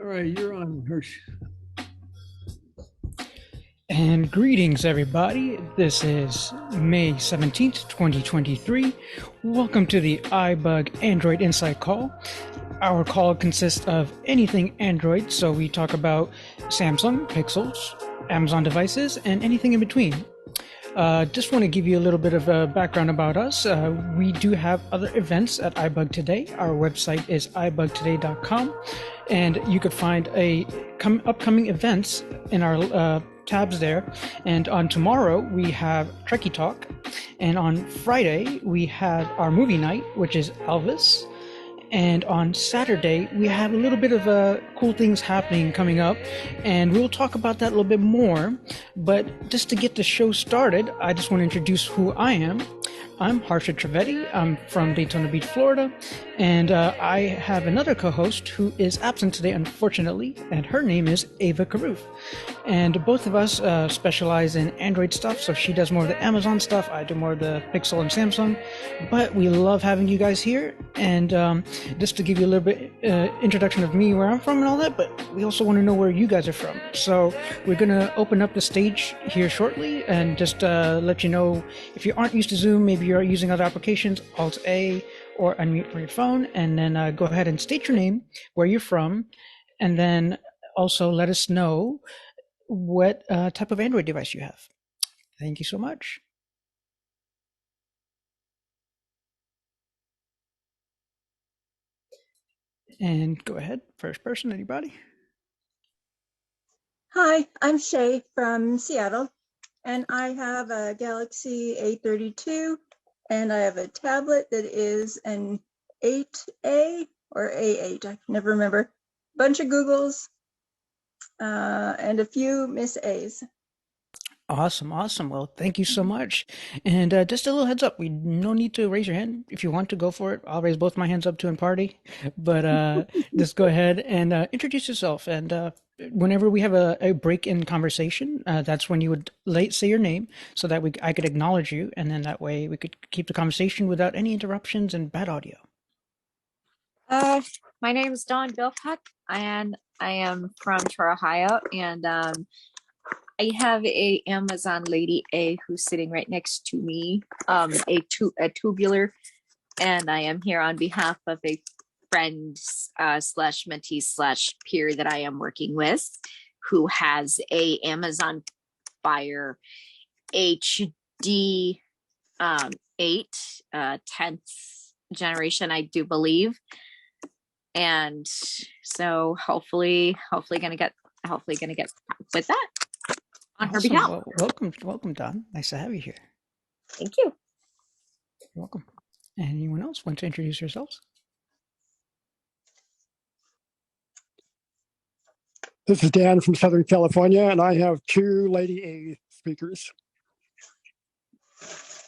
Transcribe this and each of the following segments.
All right, you're on, Hirsch. And greetings, everybody. This is May 17th, 2023. Welcome to the IBug Android Insight Call. Our call consists of anything Android, so we talk about Samsung, Pixels, Amazon devices, and anything in between. Just want to give you a little bit of a background about us. We do have other events at iBug Today. Our website is ibugtoday.com, and you could find upcoming events in our tabs there. And on tomorrow, we have Trekkie Talk, and on Friday, we have our movie night, which is Elvis. And on Saturday, we have a little bit of cool things happening coming up, and we'll talk about that a little bit more. But just to get the show started, I just want to introduce who I am. I'm Harshid Trivedi. I'm from Daytona Beach, Florida, and I have another co-host who is absent today, unfortunately, and her name is Ava Harshid. And both of us specialize in Android stuff, so she does more of the Amazon stuff, I do more of the Pixel and Samsung, but we love having you guys here, and just to give you a little bit introduction of me, where I'm from and all that, but we also want to know where you guys are from. So we're going to open up the stage here shortly, and just let you know, if you aren't used to Zoom, maybe you're using other applications, Alt-A, or unmute from your phone, and then go ahead and state your name, where you're from, and then also let us know what type of Android device you have. Thank you so much. And go ahead, first person, anybody? Hi, I'm Shay from Seattle, and I have a Galaxy A32, and I have a tablet that is an 8A or A8, I can never remember. Bunch of Googles and a few Miss A's. Awesome. Well, thank you so much. And just a little heads up, we no need to raise your hand. If you want to, go for it. I'll raise both my hands up too in party. But just go ahead and introduce yourself. And whenever we have a break in conversation, that's when you would say your name so that I could acknowledge you. And then that way we could keep the conversation without any interruptions and bad audio. My name is Dawn Bilfuck, and I am from Troy, Ohio, and I have a Amazon Lady A who's sitting right next to me, a tubular, and I am here on behalf of a friend slash mentee slash peer that I am working with, who has a Amazon Fire HD 8, 10th generation, I do believe. And so hopefully gonna get with that on her behalf. Well, welcome, Don. Nice to have you here. Thank you. You're welcome. Anyone else want to introduce yourselves? This is Dan from Southern California, and I have two Lady A speakers.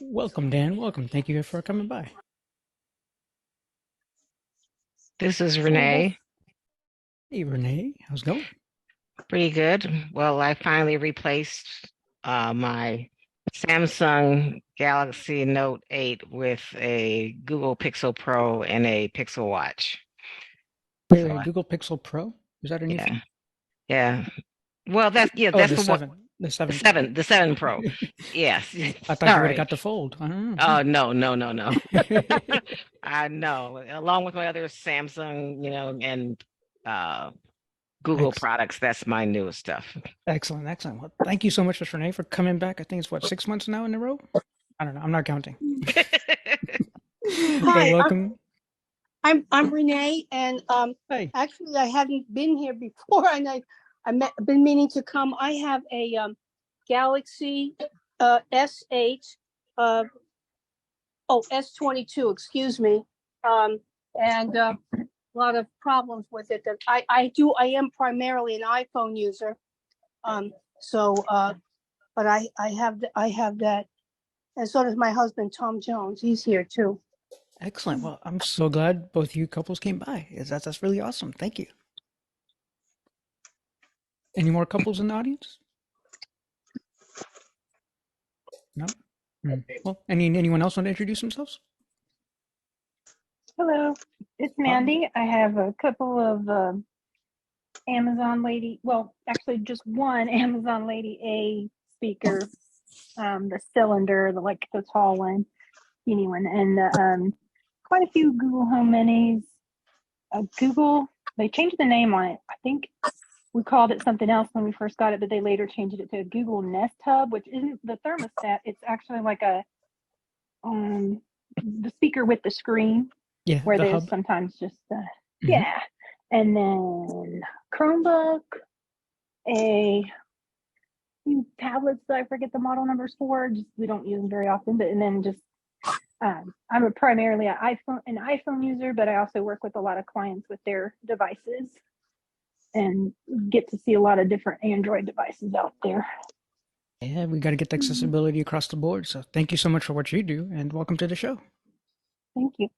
Welcome, Dan. Welcome. Thank you for coming by. This is Renee. Hey, Renee. How's it going? Pretty good. Well, I finally replaced my Samsung Galaxy Note 8 with a Google Pixel Pro and a Pixel Watch. Wait, Google Pixel Pro? Is that a new thing? Yeah. Well, that's the the 7. The 7. The 7 Pro. Yes. I thought you would have got the Fold. Oh, no. I know. Along with my other Samsung, and Google products, that's my newest stuff. Excellent. Well, thank you so much, Renee, for coming back. I think it's 6 months now in a row? I don't know. I'm not counting. Hi, welcome. I'm Renee, and hey. Actually I hadn't been here before, and I've been meaning to come. I have a Galaxy S8, S22, excuse me, and a lot of problems with it. That I am primarily an iPhone user, but I have that, and so does my husband Tom Jones. He's here too. Excellent. Well, I'm so glad both you couples came by. That's really awesome. Thank you. Any more couples in the audience? No? Well, anyone else want to introduce themselves? Hello, it's Mandy. I have a couple of Amazon Lady, well, actually just one Amazon Lady A speaker, the cylinder, the tall one, skinny one, and quite a few Google Home Minis. Google, they changed the name on it. I think we called it something else when we first got it, but they later changed it to a Google Nest Hub, which isn't the thermostat. It's actually like the speaker with the screen, Yeah, where the there's hub. sometimes just yeah, and then Chromebook, a few tablets that I forget the model numbers for. Just we don't use them very often, and then just I'm primarily an iPhone user, but I also work with a lot of clients with their devices and get to see a lot of different Android devices out there. Yeah, we got to get the accessibility across the board. So thank you so much for what you do, and welcome to the show. Thank you.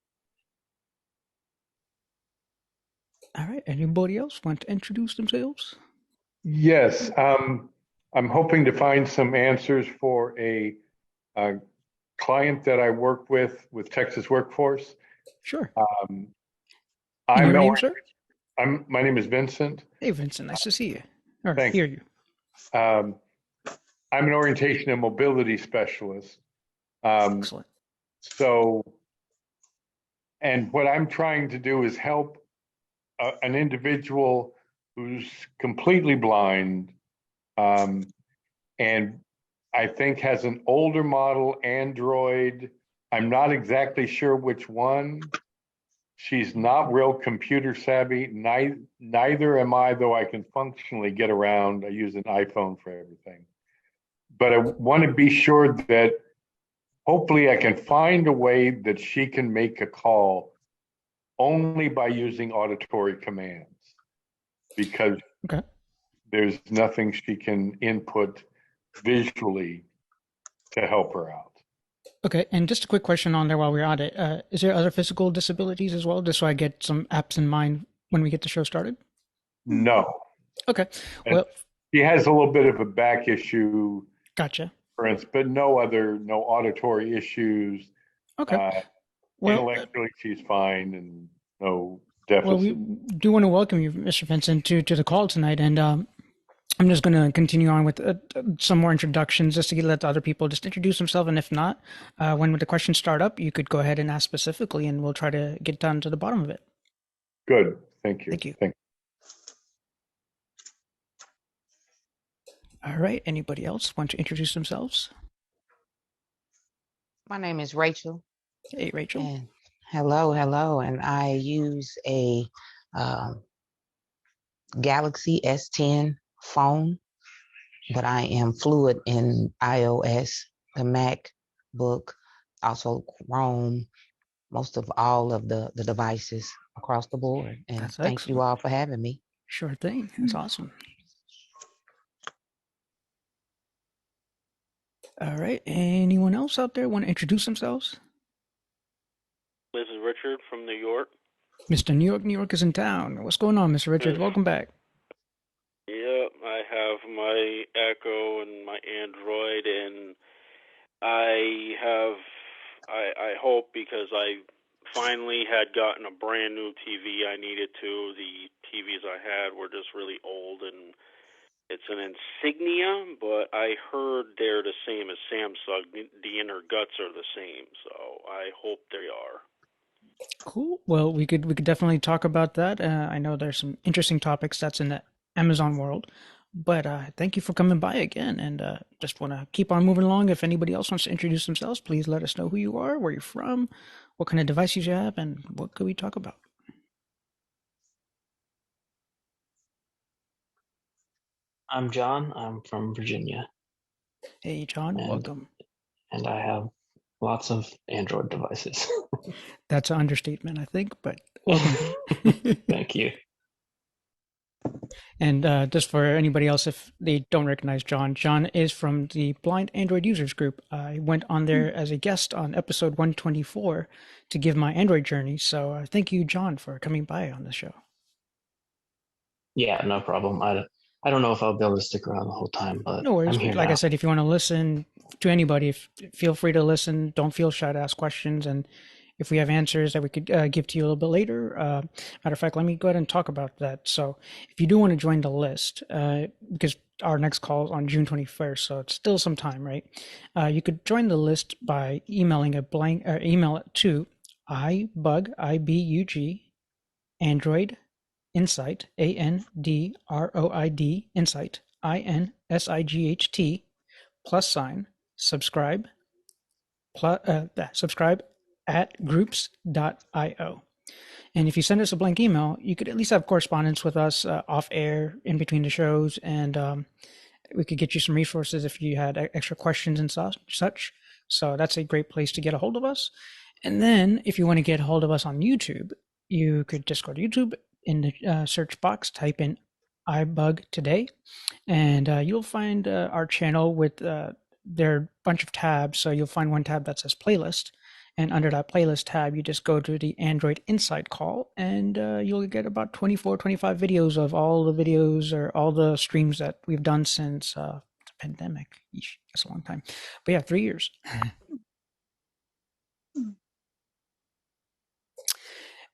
All right. Anybody else want to introduce themselves? Yes, I'm hoping to find some answers for a client that I work with Texas Workforce. Sure. I'm And your name, sir? My name is Vincent. Hey, Vincent. Nice to see you. Or Thanks. hear you. I'm an orientation and mobility specialist. Excellent. And what I'm trying to do is help an individual who's completely blind, and I think has an older model Android. I'm not exactly sure which one. She's not real computer savvy. Neither am I, though I can functionally get around. I use an iPhone for everything. But I want to be sure that hopefully I can find a way that she can make a call only by using auditory commands, because there's nothing she can input visually to help her out. Okay, and just a quick question on there while we're at it. Is there other physical disabilities as well, just so I get some apps in mind when we get the show started? No. Okay, and well. She has a little bit of a back issue. Gotcha. For instance, but no auditory issues. Okay. Intellectually, she's fine and no deficit. Well, we do want to welcome you, Mr. Vincent, to the call tonight, and I'm just going to continue on with some more introductions just to let the other people just introduce themselves, and if not, when the questions start up, you could go ahead and ask specifically, and we'll try to get down to the bottom of it. Good. Thank you. Thank you. All right. Anybody else want to introduce themselves? My name is Rachel. Hey, Rachel. And hello. And I use a Galaxy S10 phone, but I am fluent in iOS, the MacBook, also Chrome, most of all of the devices across the board. And that's thank excellent. you all for having me. Sure thing. That's awesome. All right. Anyone else out there want to introduce themselves? This is Richard from New York. Mr. New York is in town. What's going on, Mr. Richard? Welcome back. Yeah, I have my Echo and my Android, and I hope, because I finally had gotten a brand new TV I needed to. The TVs I had were just really old, and it's an Insignia, but I heard they're the same as Samsung. The inner guts are the same, so I hope they are. Cool. Well, we could definitely talk about that. I know there's some interesting topics that's in the Amazon world, but thank you for coming by again, and just want to keep on moving along. If anybody else wants to introduce themselves, please let us know who you are, where you're from, what kind of devices you have, and what could we talk about. I'm John. I'm from Virginia. Hey, John. Welcome. And I have lots of Android devices. That's an understatement, I think, but welcome. Thank you. And just for anybody else, if they don't recognize John is from the Blind Android Users Group. I went on there as a guest on episode 124 to give my Android journey. So thank you, John, for coming by on the show. Yeah, no problem. I don't know if I'll be able to stick around the whole time, but no worries. I'm here like now. I said, if you want to listen to anybody, feel free to listen. Don't feel shy to ask questions. And if we have answers that we could give to you a little bit later. Matter of fact, let me go ahead and talk about that. So if you do want to join the list, because our next call is on June 21st, so it's still some time, right? You could join the list by emailing a blank email to IBug, IBUG, Android Insight, ANDROID, Insight, INSIGHT, +, subscribe, subscribe at groups.io. And if you send us a blank email, you could at least have correspondence with us off air in between the shows, and we could get you some resources if you had extra questions and such. So that's a great place to get a hold of us. And then if you want to get a hold of us on YouTube, you could just go to YouTube, in the search box, type in IBug Today, and you'll find our channel with there are a bunch of tabs. So you'll find one tab that says playlist, and under that playlist tab, you just go to the Android Insight call, and you'll get about 24, 25 videos of all the videos or all the streams that we've done since the pandemic. Eesh, that's a long time. But yeah, 3 years.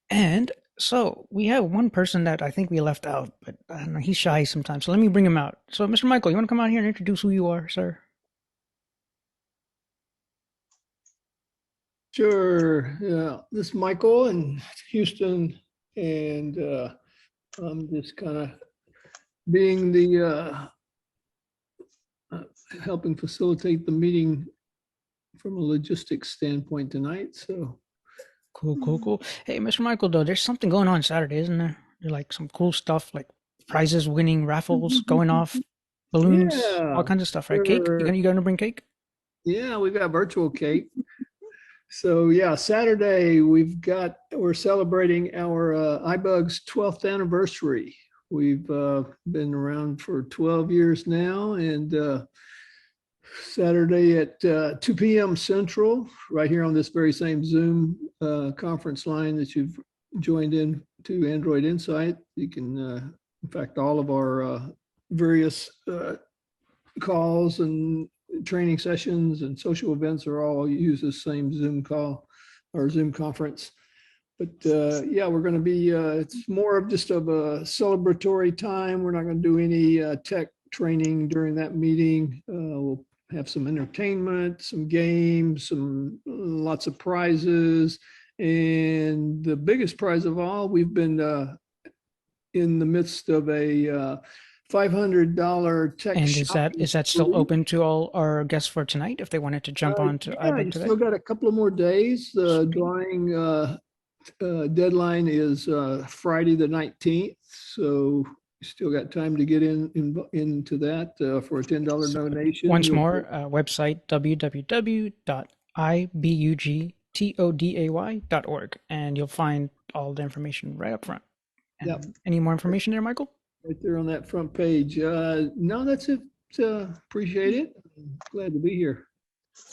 And so we have one person that I think we left out, but I don't know, he's shy sometimes. So let me bring him out. So Mr. Michael, you want to come out here and introduce who you are, sir? Sure. Yeah, this is Michael in Houston, and I'm just kind of being the helping facilitate the meeting from a logistics standpoint tonight. So Cool. Hey, Mr. Michael, though, there's something going on Saturday, isn't there? There's like some cool stuff, like prizes, winning, raffles going off, balloons, yeah, all kinds of stuff, right? Cake? You gonna bring cake? Yeah, we've got virtual cake. So yeah, Saturday we're celebrating our iBug's 12th anniversary. We've been around for 12 years now, and Saturday at 2 p.m. Central, right here on this very same Zoom conference line that you've joined in to Android Insight. You can, in fact, all of our various calls and training sessions and social events are all use the same Zoom call or Zoom conference. But yeah, we're going to be, it's more of just of a celebratory time. We're not going to do any tech training during that meeting. We'll have some entertainment, some games, lots of prizes. And the biggest prize of all, we've been in the midst of a $500 tech. And is that still open to all our guests for tonight if they wanted to jump on to iBug today? Still got a couple of more days. The drawing deadline is Friday the 19th, so you still got time to get into that for a $10 donation. Once more, website www.ibugtoday.org, and you'll find all the information right up front. Yep. Any more information there, Michael? Right there on that front page. No, that's it. Appreciate it. Glad to be here.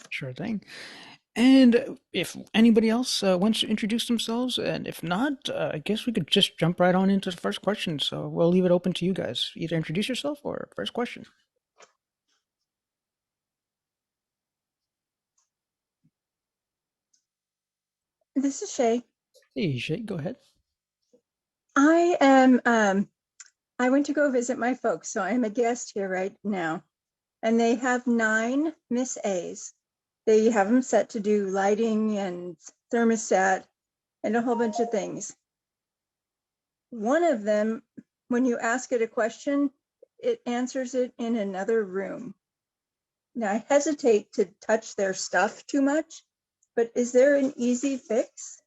Sure thing. And if anybody else wants to introduce themselves, and if not, I guess we could just jump right on into the first question. So we'll leave it open to you guys. Either introduce yourself or first question. This is Shay. Hey, Shay, go ahead. I am, I went to go visit my folks, so I'm a guest here right now. And they have 9 Miss A's. They have them set to do lighting and thermostat and a whole bunch of things. One of them, when you ask it a question, it answers it in another room. Now, I hesitate to touch their stuff too much, but is there an easy fix?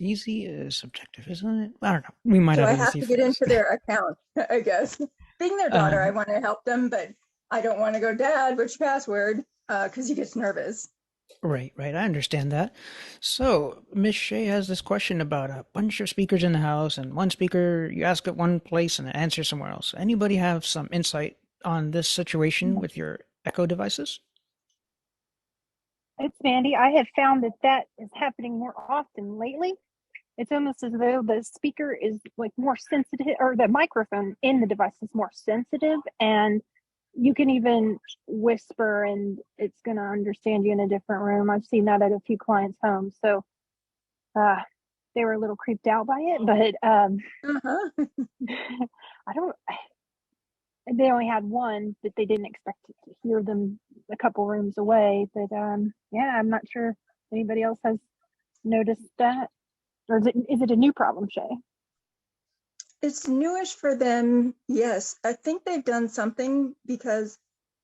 Easy is subjective, isn't it? I don't know. We might have. I have to get into their account, I guess. Being their daughter, I want to help them, but I don't want to go, Dad, what's your password? Because he gets nervous. Right. I understand that. So Miss Shay has this question about a bunch of speakers in the house, and one speaker you ask at one place and it answers somewhere else. Anybody have some insight on this situation with your Echo devices? It's Mandy. I have found that is happening more often lately. It's almost as though the speaker is like more sensitive, or the microphone in the device is more sensitive, and you can even whisper and it's going to understand you in a different room. I've seen that at a few clients' homes. So they were a little creeped out by it, but they only had one, but they didn't expect to hear them a couple rooms away. But yeah, I'm not sure if anybody else has noticed that. Or is it a new problem, Shay? It's newish for them. Yes, I think they've done something because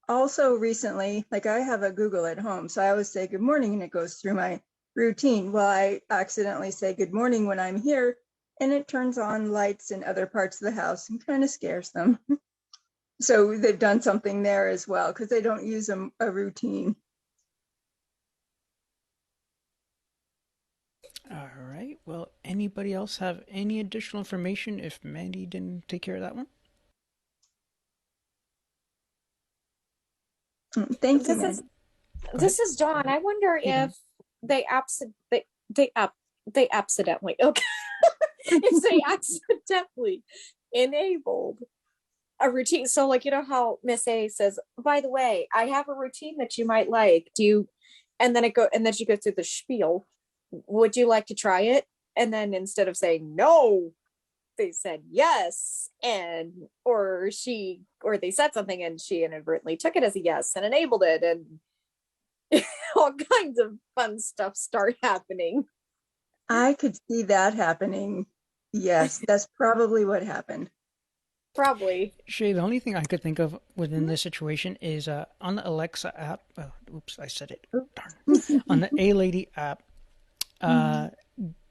also recently, like I have a Google at home, so I always say good morning and it goes through my routine. Well, I accidentally say good morning when I'm here and it turns on lights in other parts of the house and kind of scares them. So they've done something there as well because they don't use a routine. All right. Well, anybody else have any additional information if Mandy didn't take care of that one? Thank you, Mandy. This is Dawn. I wonder if they accidentally okay if they accidentally enabled a routine. So like, you know how Miss A says, by the way, I have a routine that you might like. Do you, and then she goes through the spiel. Would you like to try it? And then instead of saying no, they said yes, or they said something and she inadvertently took it as a yes and enabled it, and all kinds of fun stuff start happening. I could see that happening. Yes, that's probably what happened. Probably. Shay, the only thing I could think of within this situation is on the Alexa app. Oops, I said it. Darn. On the A-Lady app,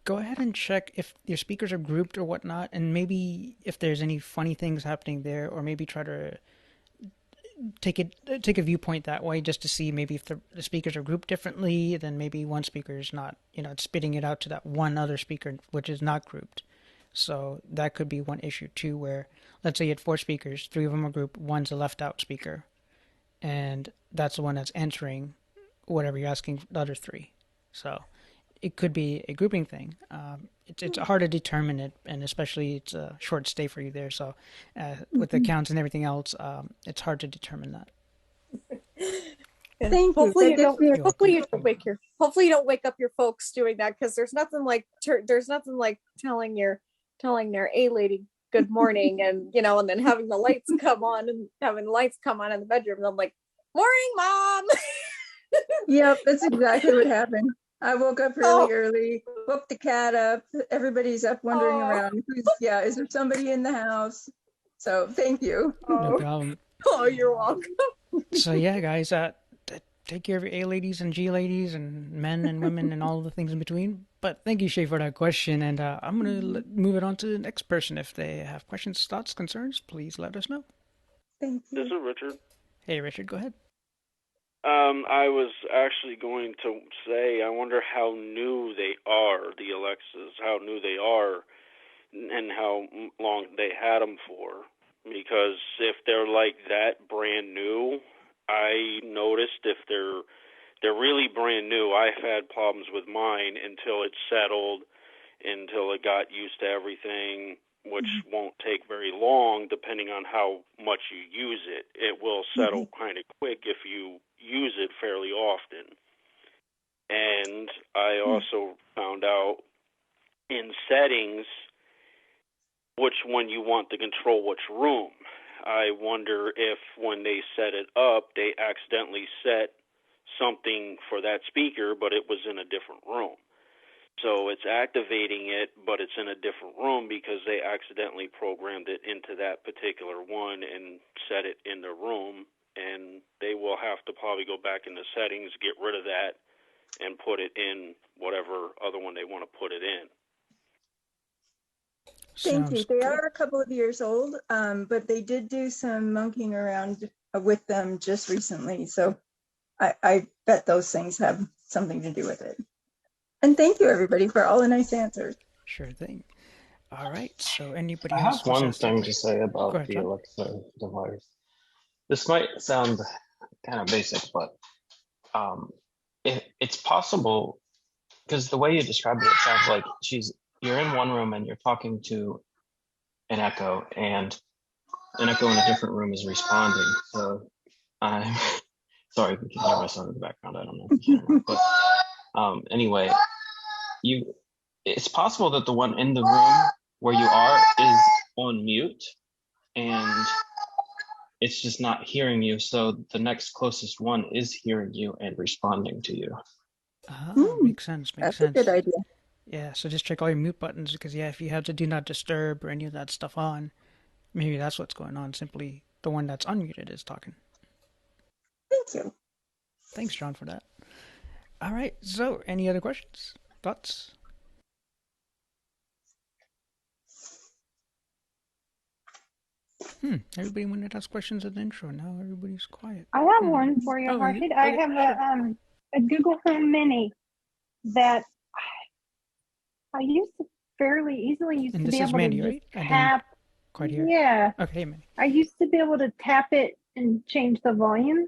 go ahead and check if your speakers are grouped or whatnot, and maybe if there's any funny things happening there, or maybe try to take a viewpoint that way just to see maybe if the speakers are grouped differently, then maybe one speaker is not, it's spitting it out to that one other speaker which is not grouped. So that could be one issue too, where let's say you had 4 speakers, 3 of them are grouped, one's a left out speaker, and that's the one that's answering whatever you're asking the other 3. So it could be a grouping thing. It's hard to determine it, and especially it's a short stay for you there. So with the counts and everything else, it's hard to determine that. Thank you. Hopefully you don't wake up your folks doing that, because there's nothing like telling their A-lady good morning and and then having the lights come on in the bedroom, and I'm like, morning, Mom. Yep, that's exactly what happened. I woke up really early, woke the cat up. Everybody's up wandering around. Is there somebody in the house? So thank you. No problem. Oh, you're welcome. So yeah, guys, take care of your A-ladies and G-ladies and men and women and all the things in between. But thank you, Shay, for that question. And I'm going to move it on to the next person. If they have questions, thoughts, concerns, please let us know. Thank you. This is Richard. Hey, Richard, go ahead. I was actually going to say, I wonder how new they are, the Alexas, how new they are and how long they had them for. Because if they're like that brand new, I noticed if they're really brand new, I've had problems with mine until it settled, until it got used to everything, which won't take very long depending on how much you use it. It will settle kind of quick if you use it fairly often. And I also found out in settings which one you want to control which room. I wonder if when they set it up, they accidentally set something for that speaker, but it was in a different room. So it's activating it, but it's in a different room because they accidentally programmed it into that particular one and set it in the room. And they will have to probably go back into settings, get rid of that, and put it in whatever other one they want to put it in. Thank you. They are a couple of years old, but they did do some monkeying around with them just recently. So I bet those things have something to do with it. And thank you, everybody, for all the nice answers. Sure thing. All right. So anybody I else? have one thing to say about ahead, the John. Alexa device. This might sound kind of basic, but it's possible, because the way you described it, it sounds like you're in one room and you're talking to an echo, and an echo in a different room is responding. So I'm sorry if you can hear my son in the background. I don't know if you can or not. But anyway, it's possible that the one in the room where you are is on mute and it's just not hearing you. So the next closest one is hearing you and responding to you. Ah, makes sense. Makes That's a sense. good idea. Yeah, so just check all your mute buttons because yeah, if you have the do not disturb or any of that stuff on, maybe that's what's going on. Simply the one that's unmuted is talking. Thank you. Thanks, John, for that. All right. So, any other questions? Thoughts? Everybody wanted to ask questions at the intro. Now everybody's quiet. I have one for you, Oh, you do? Harshid. I Okay, have sure. a Google Home Mini that I used to fairly easily used And to this be is able to Mandy, just right? I didn't tap. quite hear. Yeah, Okay, hey, Mandy. I used to be able to tap it and change the volume.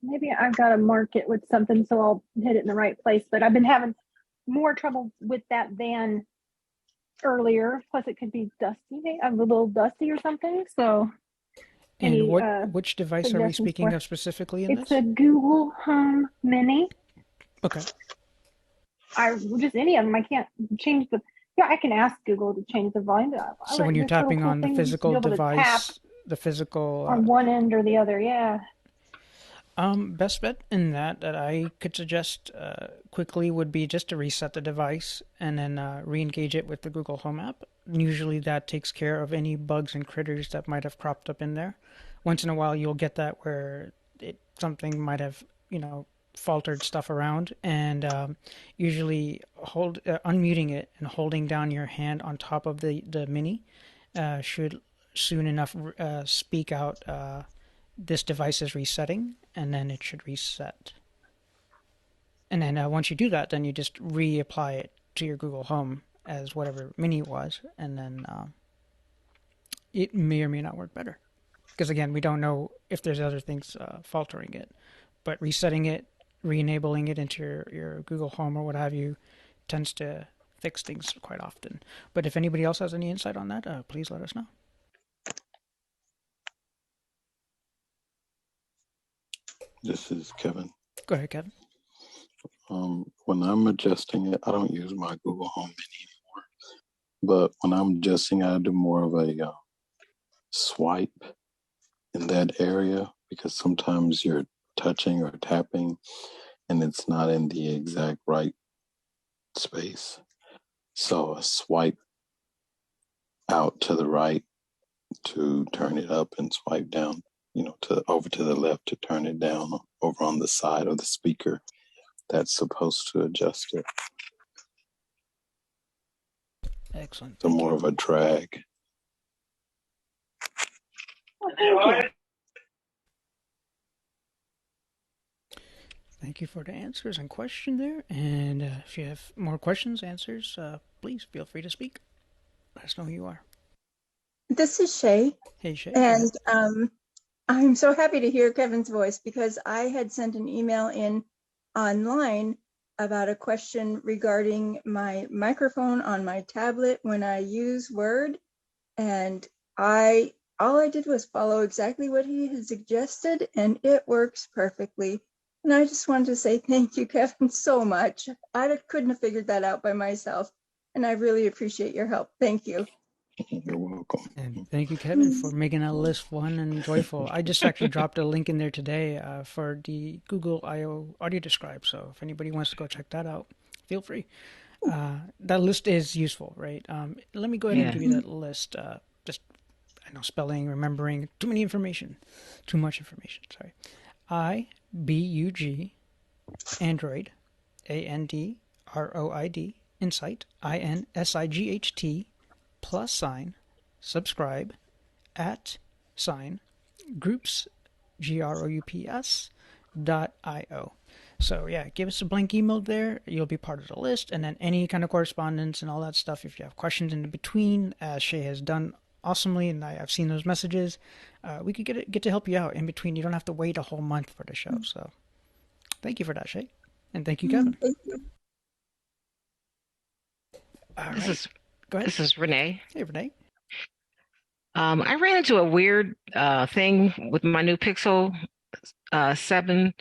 Maybe I've got to mark it with something so I'll hit it in the right place. But I've been having more trouble with that than earlier. Plus, it could be dusty. I'm a little dusty or something. So, And any which device are we suggestions speaking for? of specifically in It's this? a Google Home Mini. Okay. Just any of them. I can't change the. Yeah, I can ask Google to change the volume. I So when like you're this little tapping cool on the thing. You just be physical able to tap device, the physical on one end or the other. Yeah. best bet in that I could suggest quickly would be just to reset the device and then re-engage it with the Google Home app. Usually that takes care of any bugs and critters that might have cropped up in there. Once in a while you'll get that where something might have, faltered stuff around, and usually unmuting it and holding down your hand on top of the mini should soon enough speak out this device is resetting, and then it should reset. And then once you do that, then you just reapply it to your Google Home as whatever mini it was, and then it may or may not work better. Because again, we don't know if there's other things faltering it, but resetting it, re-enabling it into your Google Home or what have you tends to fix things quite often. But if anybody else has any insight on that, please let us know. This is Kevin. Go ahead, Kevin. When I'm adjusting it, I don't use my Google Home Mini anymore. But when I'm adjusting, I do more of a swipe in that area because sometimes you're touching or tapping and it's not in the exact right space. So a swipe out to the right to turn it up and swipe down, over to the left to turn it down over on the side of the speaker. That's supposed to adjust it. Excellent. So more of a drag. Thank you for the answers and question there. And if you have more questions, answers, please feel free to speak. Let us know who you are. This is Shay. Hey, Shay. And I'm so happy to hear Kevin's voice because I had sent an email in online about a question regarding my microphone on my tablet when I use Word. And all I did was follow exactly what he had suggested, and it works perfectly. And I just wanted to say thank you, Kevin, so much. I couldn't have figured that out by myself, and I really appreciate your help. Thank you. You're welcome. And thank you, Kevin, for making a list fun and joyful. I just actually dropped a link in there today for the Google I/O Audio Describe. So if anybody wants to go check that out, feel free. That list is useful, right? Let me go ahead and give you that list. I know spelling, remembering, too much information. Sorry. IBug, Android, ANDROID, Insight, INSIGHT, +, subscribe, @ groups, GROUPS.io. So yeah, give us a blank email there. You'll be part of the list, and then any kind of correspondence and all that stuff. If you have questions in between, as Shay has done awesomely, and I've seen those messages, we could get to help you out in between. You don't have to wait a whole month for the show. So thank you for that, Shay, and thank you, Kevin. Thank you. All This right. is Go ahead. This is Renee. Hey, Renee. I ran into a weird thing with my new Pixel 7.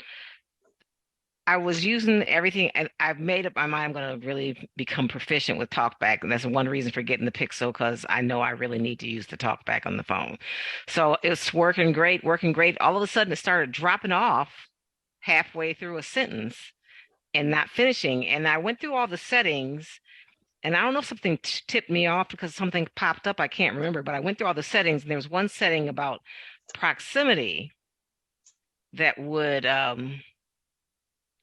I was using everything, and I've made up my mind I'm going to really become proficient with TalkBack. And that's one reason for getting the Pixel, because I know I really need to use the TalkBack on the phone. So it's working great, working great. All of a sudden, it started dropping off halfway through a sentence and not finishing. And I went through all the settings, and I don't know if something tipped me off because something popped up. I can't remember, but I went through all the settings, and there was one setting about proximity that would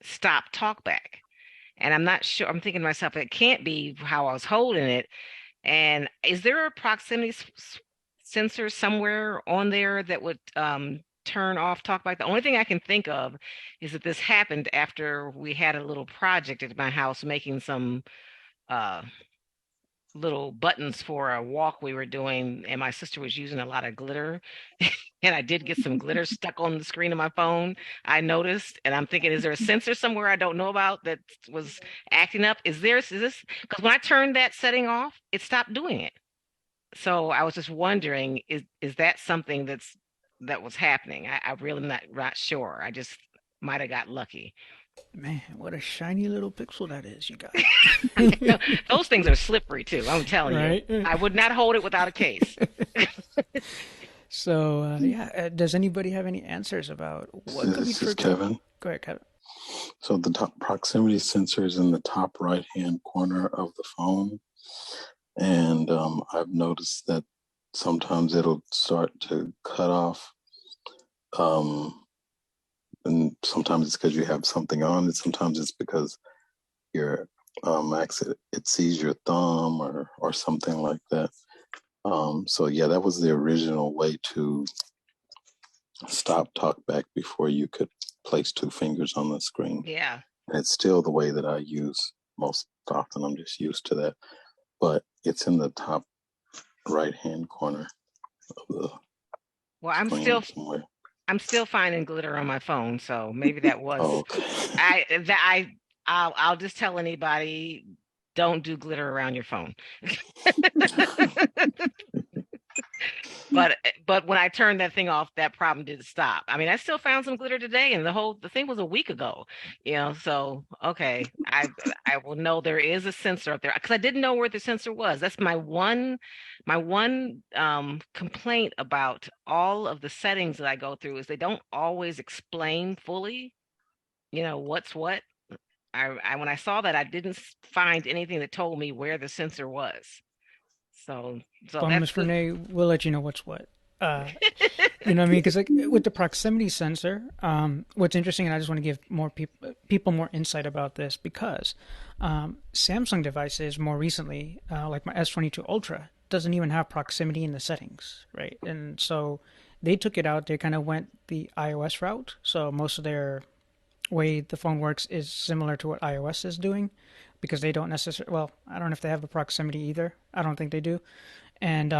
stop TalkBack. And I'm not sure. I'm thinking to myself, it can't be how I was holding it. And is there a proximity sensor somewhere on there that would turn off TalkBack? The only thing I can think of is that this happened after we had a little project at my house making some uh, little buttons for a walk we were doing, and my sister was using a lot of glitter. And I did get some glitter stuck on the screen of my phone, I noticed. And I'm thinking, is there a sensor somewhere I don't know about that was acting up? Is this because when I turned that setting off, it stopped doing it. So I was just wondering, is that something that was happening? I really not sure. I just might have got lucky. Man, what a shiny little pixel that is you got. No, those things are slippery too, I'm telling Right? you. I would not hold it without a case. So, does anybody have any answers about what could be This is triggered? Kevin. Go ahead, Kevin. So the top proximity sensor is in the top right-hand corner of the phone. And I've noticed that sometimes it'll start to cut off. And sometimes it's because you have something on it. Sometimes it's because your it sees your thumb or something like that. So yeah, that was the original way to stop TalkBack before you could place two fingers on the screen. Yeah. And it's still the way that I use most often. I'm just used to that. But it's in the top right-hand corner of the Well, screen somewhere. I'm still finding glitter on my phone, so maybe that was Okay. I'll just tell anybody, don't do glitter around your phone. But when I turned that thing off, that problem didn't stop. I mean, I still found some glitter today, and the thing was a week ago, so okay, I will know there is a sensor up there, because I didn't know where the sensor was. That's my one complaint about all of the settings that I go through, is they don't always explain fully, what's what. When I saw that, I didn't find anything that told me where the sensor was. So Well, that's Miss Renee, we'll let you know what's what. You know what I mean? Because like with the proximity sensor, what's interesting, and I just want to give more people more insight about this, because Samsung devices more recently, like my S22 Ultra, doesn't even have proximity in the settings, right? And so they took it out. They kind of went the iOS route. So most of their way the phone works is similar to what iOS is doing, because they don't necessarily, well, I don't know if they have the proximity either. I don't think they do. And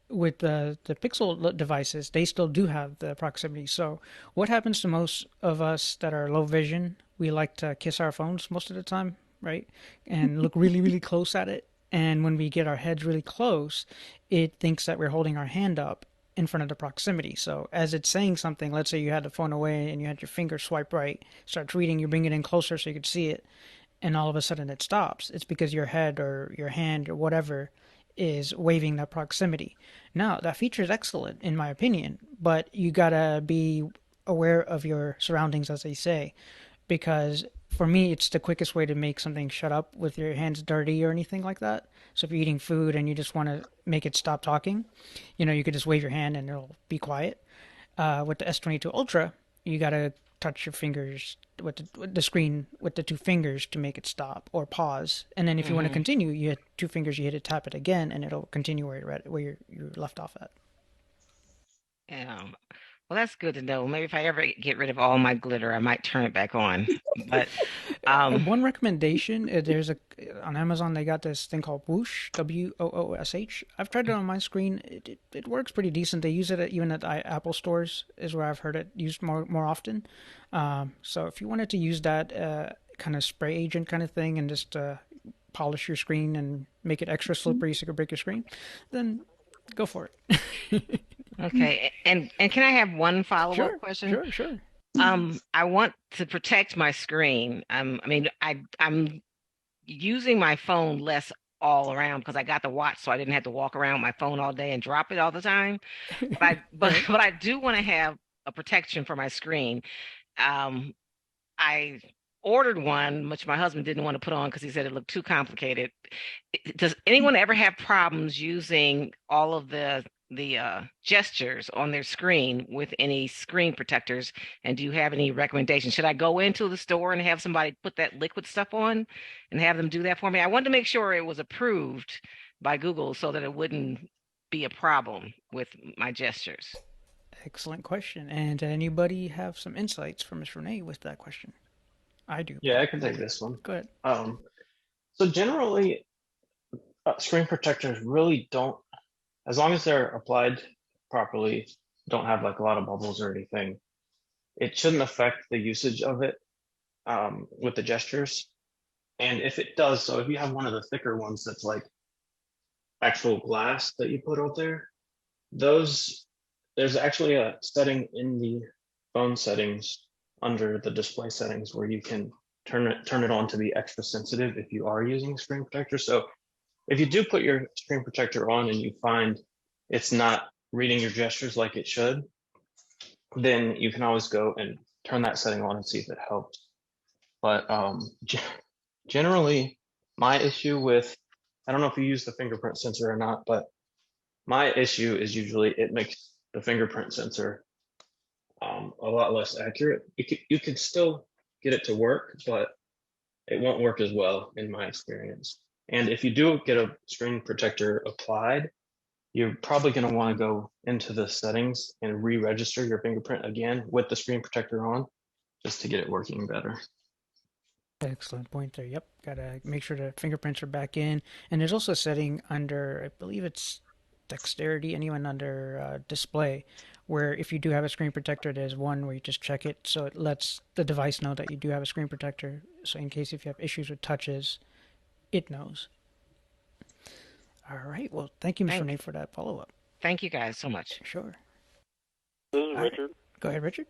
with the Pixel devices, they still do have the proximity. So what happens to most of us that are low vision? We like to kiss our phones most of the time, right? And look really, really close at it. And when we get our heads really close, it thinks that we're holding our hand up in front of the proximity. So as it's saying something, let's say you had the phone away and you had your finger swipe right, starts reading, you bring it in closer so you could see it, and all of a sudden it stops. It's because your head or your hand or whatever is waving that proximity. Now, that feature is excellent in my opinion, but you gotta be aware of your surroundings, as they say, because for me, it's the quickest way to make something shut up with your hands dirty or anything like that. So if you're eating food and you just want to make it stop talking, you could just wave your hand and it'll be quiet. With the S22 Ultra, you gotta touch your fingers with the screen with the two fingers to make it stop or pause. And then if you want to continue, you hit two fingers, you hit it, tap it again, and it'll continue where you left off at. Yeah. Well, that's good to know. Maybe if I ever get rid of all my glitter, I might turn it back on. But one recommendation, on Amazon they got this thing called Whoosh, WOOSH. I've tried it on my screen. It works pretty decent. They use it even at Apple stores is where I've heard it used more often. So if you wanted to use that kind of spray agent kind of thing and just polish your screen and make it extra slippery so you can break your screen, then Go for it. Okay, and can I have one follow-up Sure, question? sure. I want to protect my screen. I'm using my phone less all around because I got the watch, so I didn't have to walk around with my phone all day and drop it all the time. Right. But I do want to have a protection for my screen. Um, I ordered one, which my husband didn't want to put on because he said it looked too complicated. Does anyone ever have problems using all of the gestures on their screen with any screen protectors? And do you have any recommendations? Should I go into the store and have somebody put that liquid stuff on and have them do that for me? I wanted to make sure it was approved by Google so that it wouldn't be a problem with my gestures. Excellent question. And anybody have some insights for Ms. Renee with that question? I do. Yeah, I can take this one. Go ahead. So generally, screen protectors really don't, as long as they're applied properly, don't have like a lot of bubbles or anything, it shouldn't affect the usage of it with the gestures. And if it does, so if you have one of the thicker ones that's like actual glass that you put out there, those, there's actually a setting in the phone settings under the display settings where you can turn it on to be extra sensitive if you are using screen protector. So if you do put your screen protector on and you find it's not reading your gestures like it should, then you can always go and turn that setting on and see if it helps. But generally, my issue with, I don't know if you use the fingerprint sensor or not, but my issue is usually it makes the fingerprint sensor a lot less accurate. You could still get it to work, but it won't work as well in my experience. And if you do get a screen protector applied, you're probably going to want to go into the settings and re-register your fingerprint again with the screen protector on, just to get it working better. Excellent point there. Yep. Gotta make sure the fingerprints are back in. And there's also a setting under, I believe it's dexterity, and even under display, where if you do have a screen protector, there's one where you just check it, so it lets the device know that you do have a screen protector. So in case if you have issues with touches, it knows. All right. Well, thank you, Ms. Renee, for that follow-up. Thank you guys so much. Sure. This is Richard. Go ahead, Richard.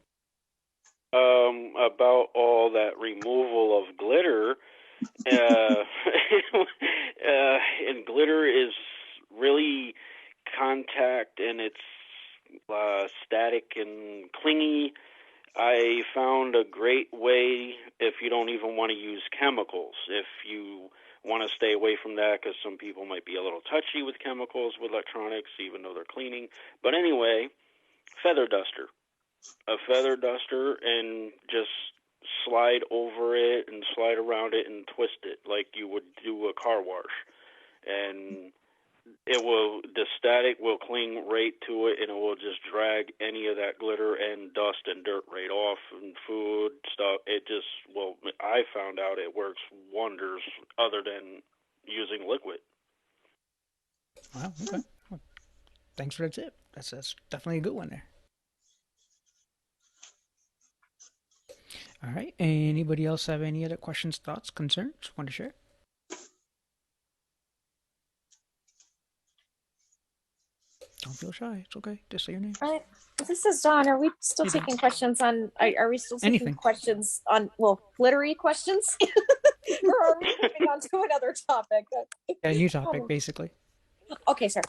About all that removal of glitter, and glitter is really contact, and it's static and clingy. I found a great way if you don't even want to use chemicals. If you want to stay away from that, because some people might be a little touchy with chemicals with electronics, even though they're cleaning. But anyway, feather duster. A feather duster, and just slide over it and slide around it and twist it like you would do a car wash. And the static will cling right to it, and it will just drag any of that glitter and dust and dirt right off, and food stuff. It just, I found out it works wonders other than using liquid. Wow, okay. Well, thanks for the tip. That's definitely a good one there. All right. Anybody else have any other questions, thoughts, concerns want to share? Don't feel shy. It's okay. Just say your name. This is Dawn. Are we still taking questions on? Are we still taking questions on? Well, glittery questions, or are we moving on to another topic? A new topic, basically. Okay, sir.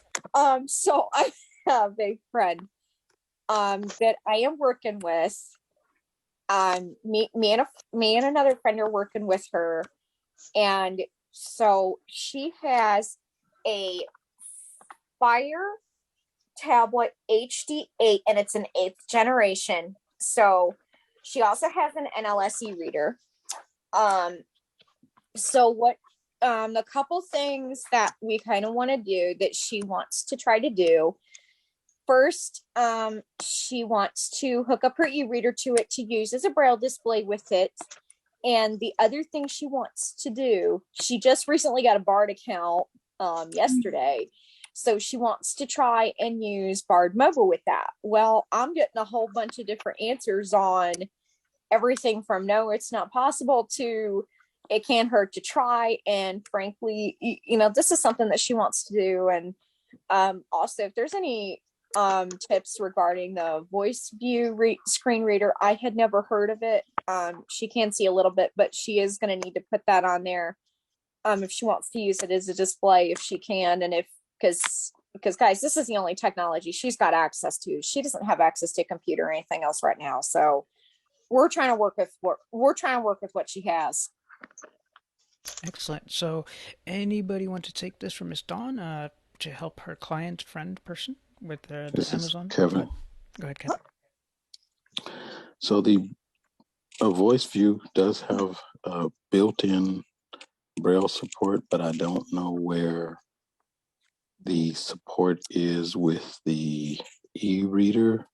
So I have a friend, that I am working with. Me and another friend are working with her, and so she has a Fire tablet HD8, and it's an 8th generation. So she also has an NLSE reader. So what the couple things that we kind of want to do that she wants to try to do. First, she wants to hook up her e-reader to it to use as a braille display with it. And the other thing she wants to do, she just recently got a Bard account yesterday. So she wants to try and use Bard Mobile with that. Well, I'm getting a whole bunch of different answers on everything from no, it's not possible to it can't hurt to try. And frankly, this is something that she wants to do. And Also, if there's any tips regarding the voice view screen reader, I had never heard of it. She can see a little bit, but she is going to need to put that on there if she wants to use it as a display, if she can, and if because guys, this is the only technology she's got access to. She doesn't have access to a computer or anything else right now, so we're trying to work with what she has. Excellent. So, anybody want to take this from Miss Dawn to help her client, friend, person with the This is Amazon? Kevin. Go ahead, Kevin. So the voice view does have built-in Braille support, but I don't know where the support is with the e-reader.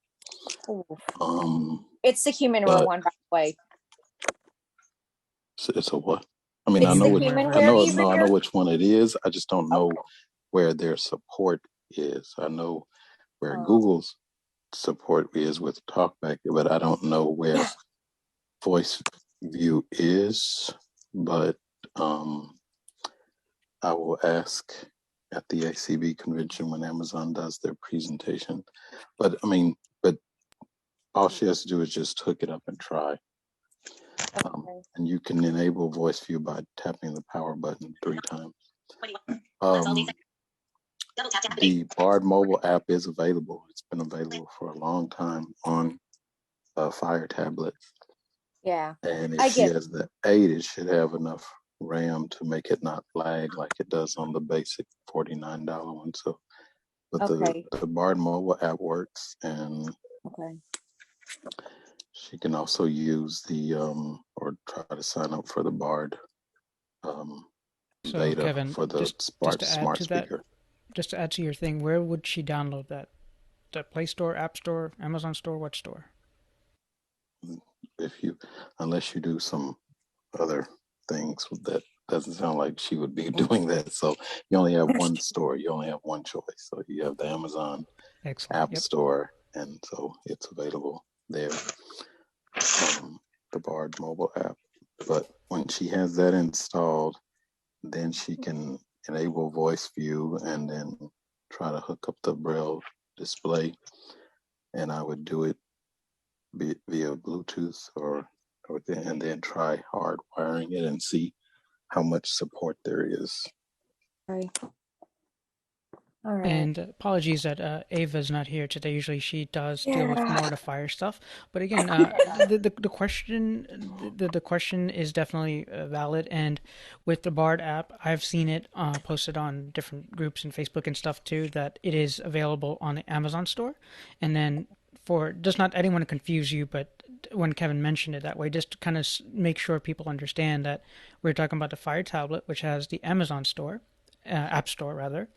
It's the Humanware one, by the way. It's a what? I mean, It's I know the what, Humanware no, I e-reader. know which one it is. I just don't know where their support is. I know where Google's support is with TalkBack, but I don't know where Voice View is. But I will ask at the ACB convention when Amazon does their presentation. But I mean, but all she has to do is just hook it up and try. And you can enable voice view by tapping the power button 3 times. The Bard mobile app is available. It's been available for a long time on Fire tablets. Yeah. And if she has the 8, it should have enough RAM to make it not lag like it does on the basic $49 one. So, but the Bard mobile app works, and she can also use the or try to sign up for the Bard So, beta Kevin, for the smart speaker. Just to add to your thing, where would she download that? The Play Store, App Store, Amazon Store, what store? Unless you do some other things that doesn't sound like she would be doing that. So you only have one store. You only have one choice. So you have the Amazon App Store, and so it's available there. The Bard mobile app. But when she has that installed, then she can enable voice view and then try to hook up the Braille display. And I would do it via Bluetooth and then try hardwiring it and see how much support there is. All right. And apologies that Ava's not here today. Usually she does deal with more of the fire stuff. But again, the question is definitely valid. And with the Bard app, I've seen it posted on different groups and Facebook and stuff too, that it is available on the Amazon store. And then just not, I didn't want to confuse you, but when Kevin mentioned it that way, just to kind of make sure people understand that we're talking about the Fire tablet, which has the Amazon store. App Store rather,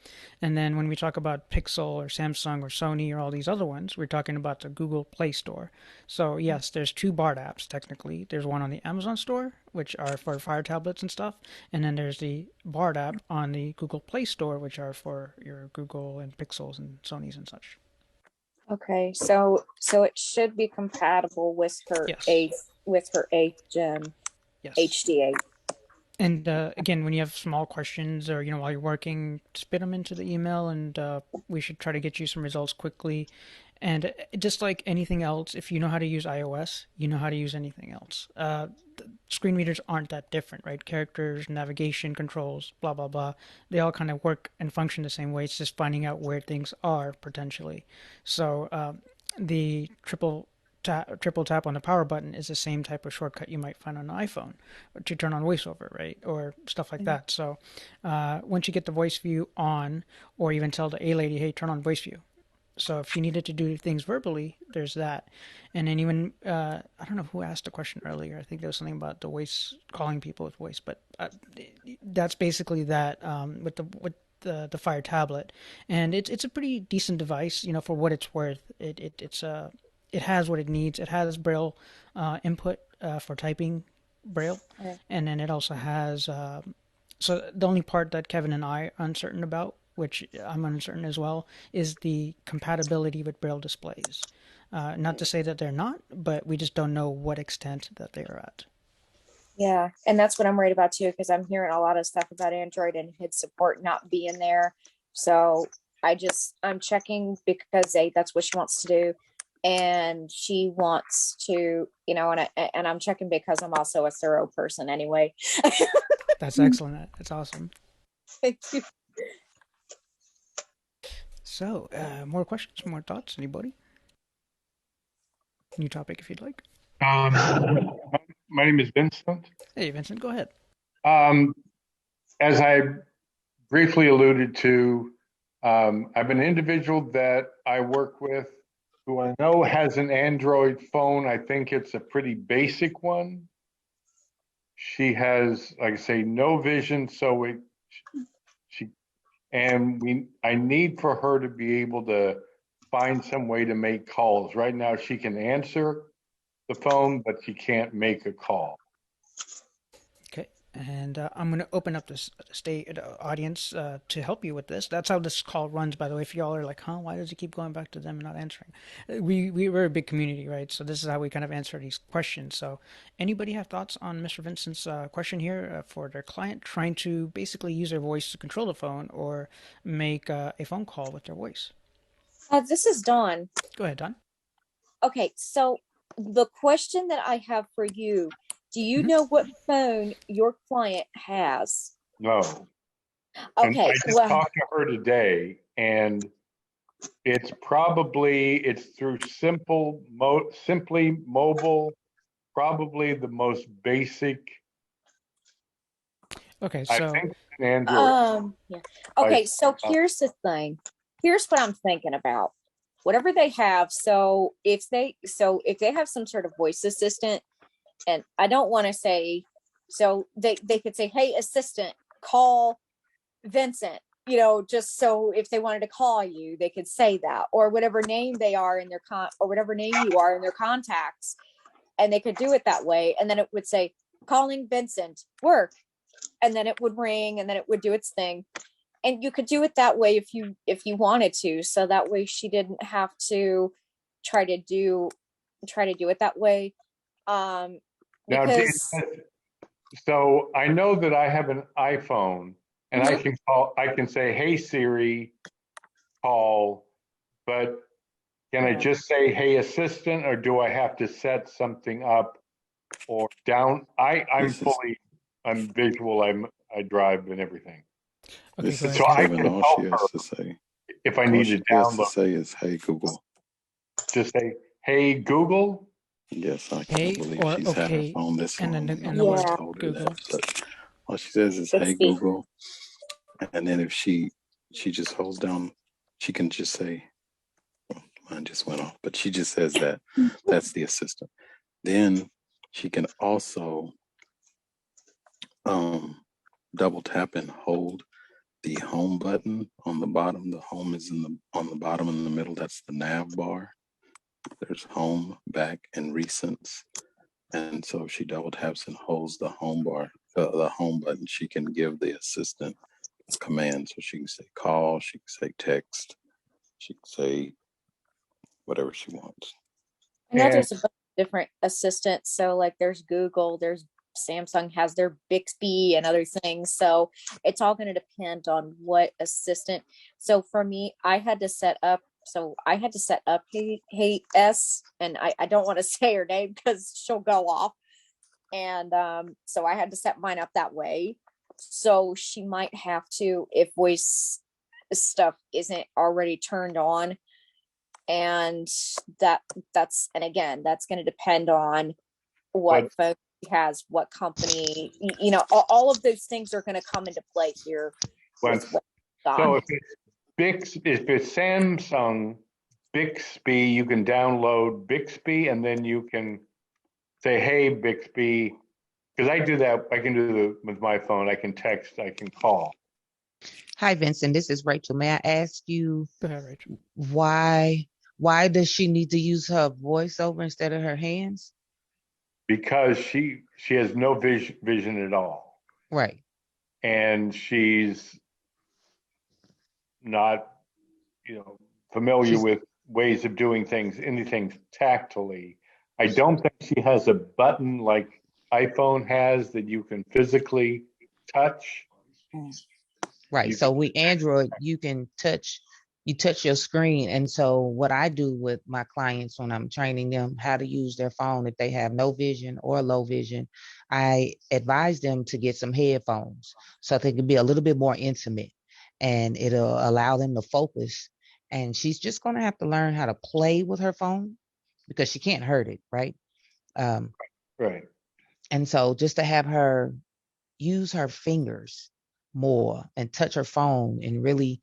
and then when we talk about Pixel or Samsung or Sony or all these other ones, we're talking about the Google Play Store. So yes, there's 2 Bard apps technically. There's one on the Amazon Store, which are for Fire tablets and stuff, and then there's the Bard app on the Google Play Store, which are for your Google and Pixels and Sonys and such. Okay, so it should be compatible with her eighth gen HD8. And again, when you have small questions or, while you're working, spit them into the email and we should try to get you some results quickly. And just like anything else, if you know how to use iOS, you know how to use anything else. Screen readers aren't that different, right? Characters, navigation, controls, blah, blah, blah. They all kind of work and function the same way. It's just finding out where things are potentially. So the triple tap on the power button is the same type of shortcut you might find on an iPhone to turn on voiceover, right? Or stuff like that. So once you get the voice view on, or even tell the A lady, hey, turn on voice view. So if she needed to do things verbally, there's that. And then even, I don't know who asked the question earlier. I think there was something about the voice, calling people with voice, but that's basically that with the Fire tablet. And it's a pretty decent device, for what it's worth. It has what it needs. It has Braille input for typing Braille, and then it also has. So the only part that Kevin and I are uncertain about, which I'm uncertain as well, is the compatibility with Braille displays. Not to say that they're not, but we just don't know what extent that they are at. Yeah, and that's what I'm worried about too, because I'm hearing a lot of stuff about Android and HID support not being there. So I'm checking because that's what she wants to do. And she wants to, and I'm checking because I'm also a thorough person anyway. That's excellent. That's awesome. Thank you. So, more questions, more thoughts? Anybody? New topic if you'd like. My name is Vincent. Hey, Vincent, go ahead. As I briefly alluded to, I have an individual that I work with who I know has an Android phone. I think it's a pretty basic one. She has, like I say, no vision, so I need for her to be able to find some way to make calls. Right now, she can answer the phone, but she can't make a call. Okay, and I'm going to open up this audience to help you with this. That's how this call runs, by the way. If y'all are like, huh, why does he keep going back to them and not answering? We're a big community, right? So this is how we kind of answer these questions. So anybody have thoughts on Mr. Vincent's question here for their client trying to basically use their voice to control the phone or make a phone call with their voice? This is Dawn. Go ahead, Dawn. Okay, so the question that I have for you, do you know what phone your client has? No. Okay, and I just talked to her today, and it's through Simply Mobile, probably the most basic. Okay, so I think it's an Android. yeah. Okay, so here's the thing. Here's what I'm thinking about. Whatever they have, so if they have some sort of voice assistant, and I don't want to say, so they could say, hey, assistant, call Vincent, just so if they wanted to call you, they could say that, or whatever name they are in their or whatever name you are in their contacts, and they could do it that way. And then it would say, calling Vincent, work. And then it would ring, and then it would do its thing. And you could do it that way if you wanted to. So that way she didn't have to try to do it that way. Because so I know that I have an iPhone, and I can say, hey Siri, call, but can I just say, hey assistant, or do I have to set something up or down? I'm visual, I drive and everything. Okay, so I can all she has to say. If I need to download. To say is, hey Google. Just say, hey Google. Yes, I can't believe she's had her phone this long. And then told her that. But all she says is, hey Google. And then if she just holds down, she can just say, mine just went off, but she just says that that's the assistant. Then she can also double tap and hold the home button on the bottom. The home is on the bottom in the middle. That's the nav bar. There's home, back, and recents. And so if she double taps and holds the home bar, the home button, she can give the assistant a command. So she can say call, she can say text, she can say whatever she wants. I know there's a bunch of different assistants. So like there's Google, there's Samsung has their Bixby and other things. So it's all going to depend on what assistant. So for me, I had to set up Hey S, and I don't want to say her name because she'll go off. And so I had to set mine up that way. So she might have to, if voice stuff isn't already turned on, and that's again, that's going to depend on what phone she has, what company, all of those things are going to come into play here. So if it's Samsung Bixby, you can download Bixby, and then you can say, hey Bixby, because I do that. I can do it with my phone. I can text, I can call. Hi Vincent, this is Rachel. May I ask you, go ahead, Rachel, why does she need to use her voiceover instead of her hands? Because she has no vision at all. Right. And she's not, familiar with ways of doing things, anything tactily. I don't think she has a button like iPhone has that you can physically touch. Right. So with Android, you can touch you touch your screen. And so what I do with my clients when I'm training them how to use their phone, if they have no vision or low vision, I advise them to get some headphones so they can be a little bit more intimate, and it'll allow them to focus. And she's just going to have to learn how to play with her phone because she can't hurt it, right? Right. And so just to have her use her fingers more and touch her phone and really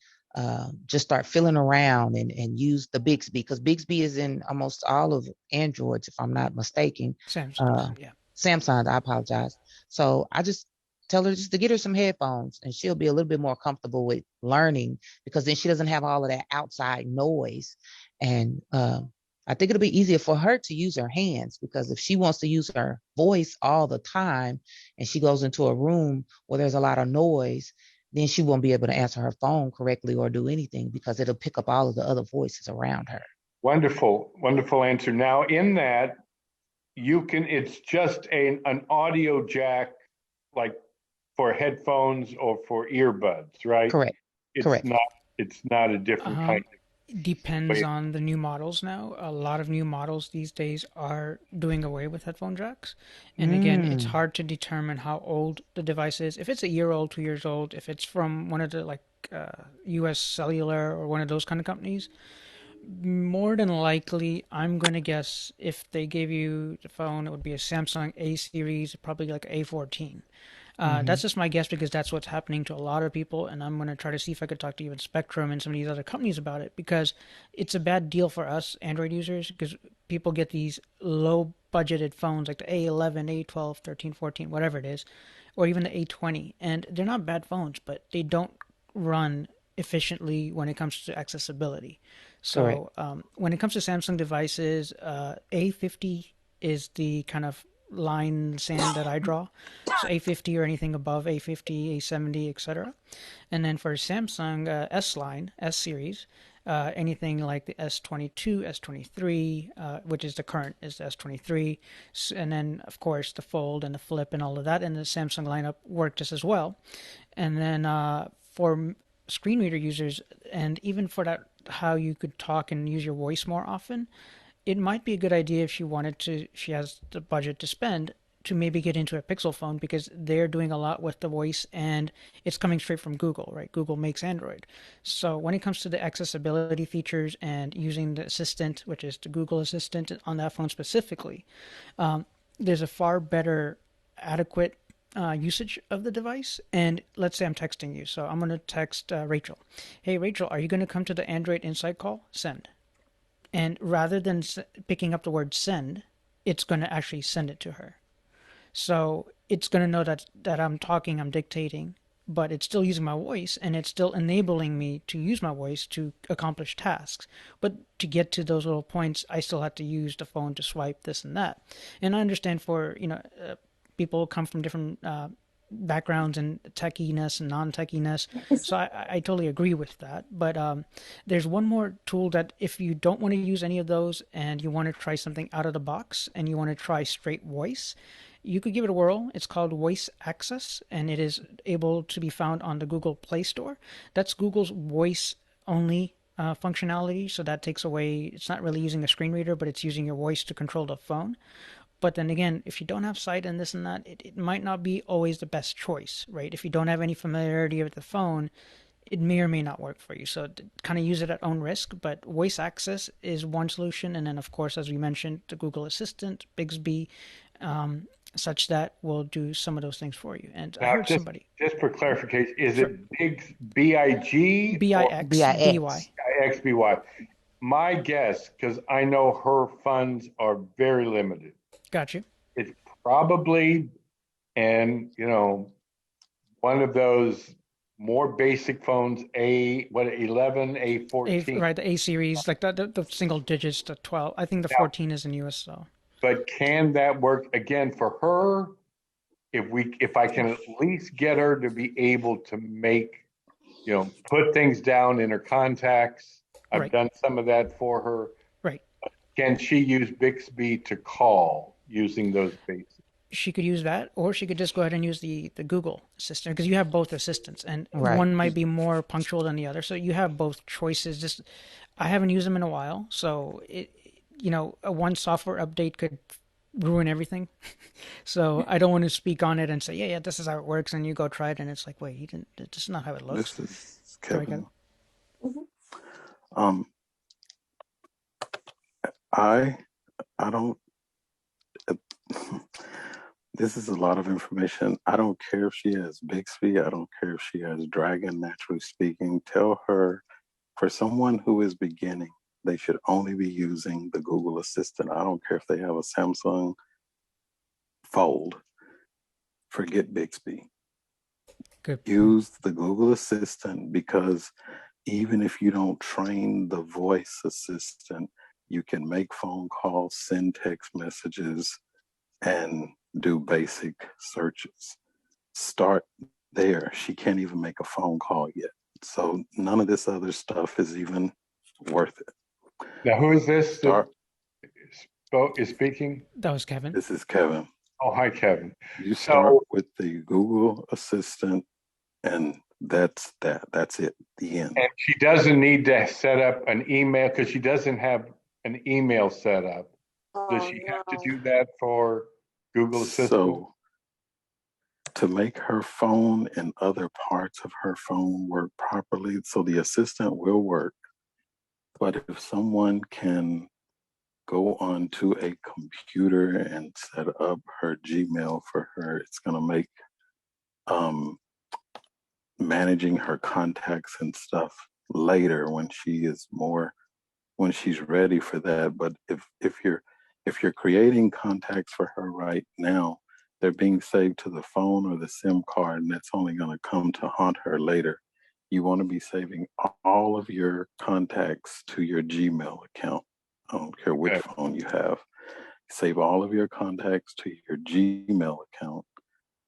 just start feeling around and use the Bixby, because Bixby is in almost all of Androids, if I'm not mistaken. Samsung, yeah. Samsung, I apologize. So I just tell her just to get her some headphones and she'll be a little bit more comfortable with learning, because then she doesn't have all of that outside noise. And I think it'll be easier for her to use her hands, because if she wants to use her voice all the time and she goes into a room where there's a lot of noise, then she won't be able to answer her phone correctly or do anything because it'll pick up all of the other voices around her. Wonderful, wonderful answer. Now in that, it's just an audio jack, like for headphones or for earbuds, right? Correct. Correct. It's not a different kind of Depends on the new models now. A lot of new models these days are doing away with headphone jacks. And again, it's hard to determine how old the device is. If it's a year old, 2 years old, if it's from one of the US Cellular or one of those kind of companies, more than likely, I'm going to guess if they gave you the phone, it would be a Samsung A series, probably like A14. That's just my guess because that's what's happening to a lot of people, and I'm going to try to see if I could talk to even Spectrum and some of these other companies about it, because it's a bad deal for us Android users, because people get these low budgeted phones like the A11, A12, 13, 14, whatever it is, or even the A20, and they're not bad phones, but they don't run efficiently when it comes to accessibility. So when it comes to Samsung devices, A50 is the kind of line sand that I draw. So A50 or anything above A50, A70, etc. And then for Samsung S line, S series, anything like the S22, S23, which is the current is the S23, and then of course the Fold and the Flip and all of that, and the Samsung lineup work just as well. And then for screen reader users, and even for that, how you could talk and use your voice more often, it might be a good idea if she has the budget to spend, to maybe get into a Pixel phone, because they're doing a lot with the voice and it's coming straight from Google, right? Google makes Android. So when it comes to the accessibility features and using the assistant, which is the Google Assistant on that phone specifically, there's a far better adequate usage of the device. And let's say I'm texting you. So I'm going to text Rachel. Hey, Rachel, are you going to come to the Android Insight call? Send. And rather than picking up the word send, it's going to actually send it to her. So it's going to know that I'm talking, I'm dictating, but it's still using my voice, and it's still enabling me to use my voice to accomplish tasks. But to get to those little points, I still have to use the phone to swipe this and that. And I understand for, people come from different backgrounds and techiness and non-techiness. So I totally agree with that. But there's one more tool that if you don't want to use any of those and you want to try something out of the box and you want to try straight voice, you could give it a whirl. It's called Voice Access, and it is able to be found on the Google Play Store. That's Google's voice only functionality. So that takes away, it's not really using a screen reader, but it's using your voice to control the phone. But then again, if you don't have sight and this and that, it might not be always the best choice, right? If you don't have any familiarity with the phone, it may or may not work for you. So kind of use it at own risk. But voice access is one solution. And then, of course, as we mentioned, the Google Assistant, Bixby, such that will do some of those things for you. And now, I heard somebody. Just for clarification, is it Big B-I-G? B-I-X-B-Y. B-I-X-B-Y. My guess, because I know her funds are very limited. Got you. It's probably, and one of those more basic phones, A11, A14. Right, the A series, like the single digits, the 12. I think the 14 is in US, so. But can that work again for her? If I can at least get her to be able to make, put things down in her contacts. I've done some of that for her. Right. Can she use Bixby to call using those basics? she could use that, or she could just go ahead and use the Google Assistant, because you have both assistants, and Right. one might be more punctual than the other. So you have both choices. Just I haven't used them in a while, so a one software update could ruin everything. So I don't want to speak on it and say, yeah, this is how it works, and you go try it, and it's like, wait, you didn't. This is not how it looks. This is Sorry, Kevin. Mhm. Um, I don't. This is a lot of information. I don't care if she has Bixby. I don't care if she has Dragon, naturally speaking. Tell her, for someone who is beginning, they should only be using the Google Assistant. I don't care if they have a Samsung Fold. Forget Bixby. Good. Use the Google Assistant, because even if you don't train the voice assistant, you can make phone calls, send text messages, and do basic searches. Start there. She can't even make a phone call yet. So none of this other stuff is even worth it. Now, who is this Start. is speaking? That was Kevin. This is Kevin. Oh, hi, Kevin. You start with the Google Assistant, and that's that. That's it. The end. And she doesn't need to set up an email, because she doesn't have an email set up. Does she have to do that for Google Assistant? So to make her phone and other parts of her phone work properly, so the assistant will work. But if someone can go onto a computer and set up her Gmail for her, it's going to make managing her contacts and stuff later when she's ready for that. But if you're creating contacts for her right now, they're being saved to the phone or the SIM card, and that's only going to come to haunt her later. You want to be saving all of your contacts to your Gmail account. I don't care which phone you have. Save all of your contacts to your Gmail account,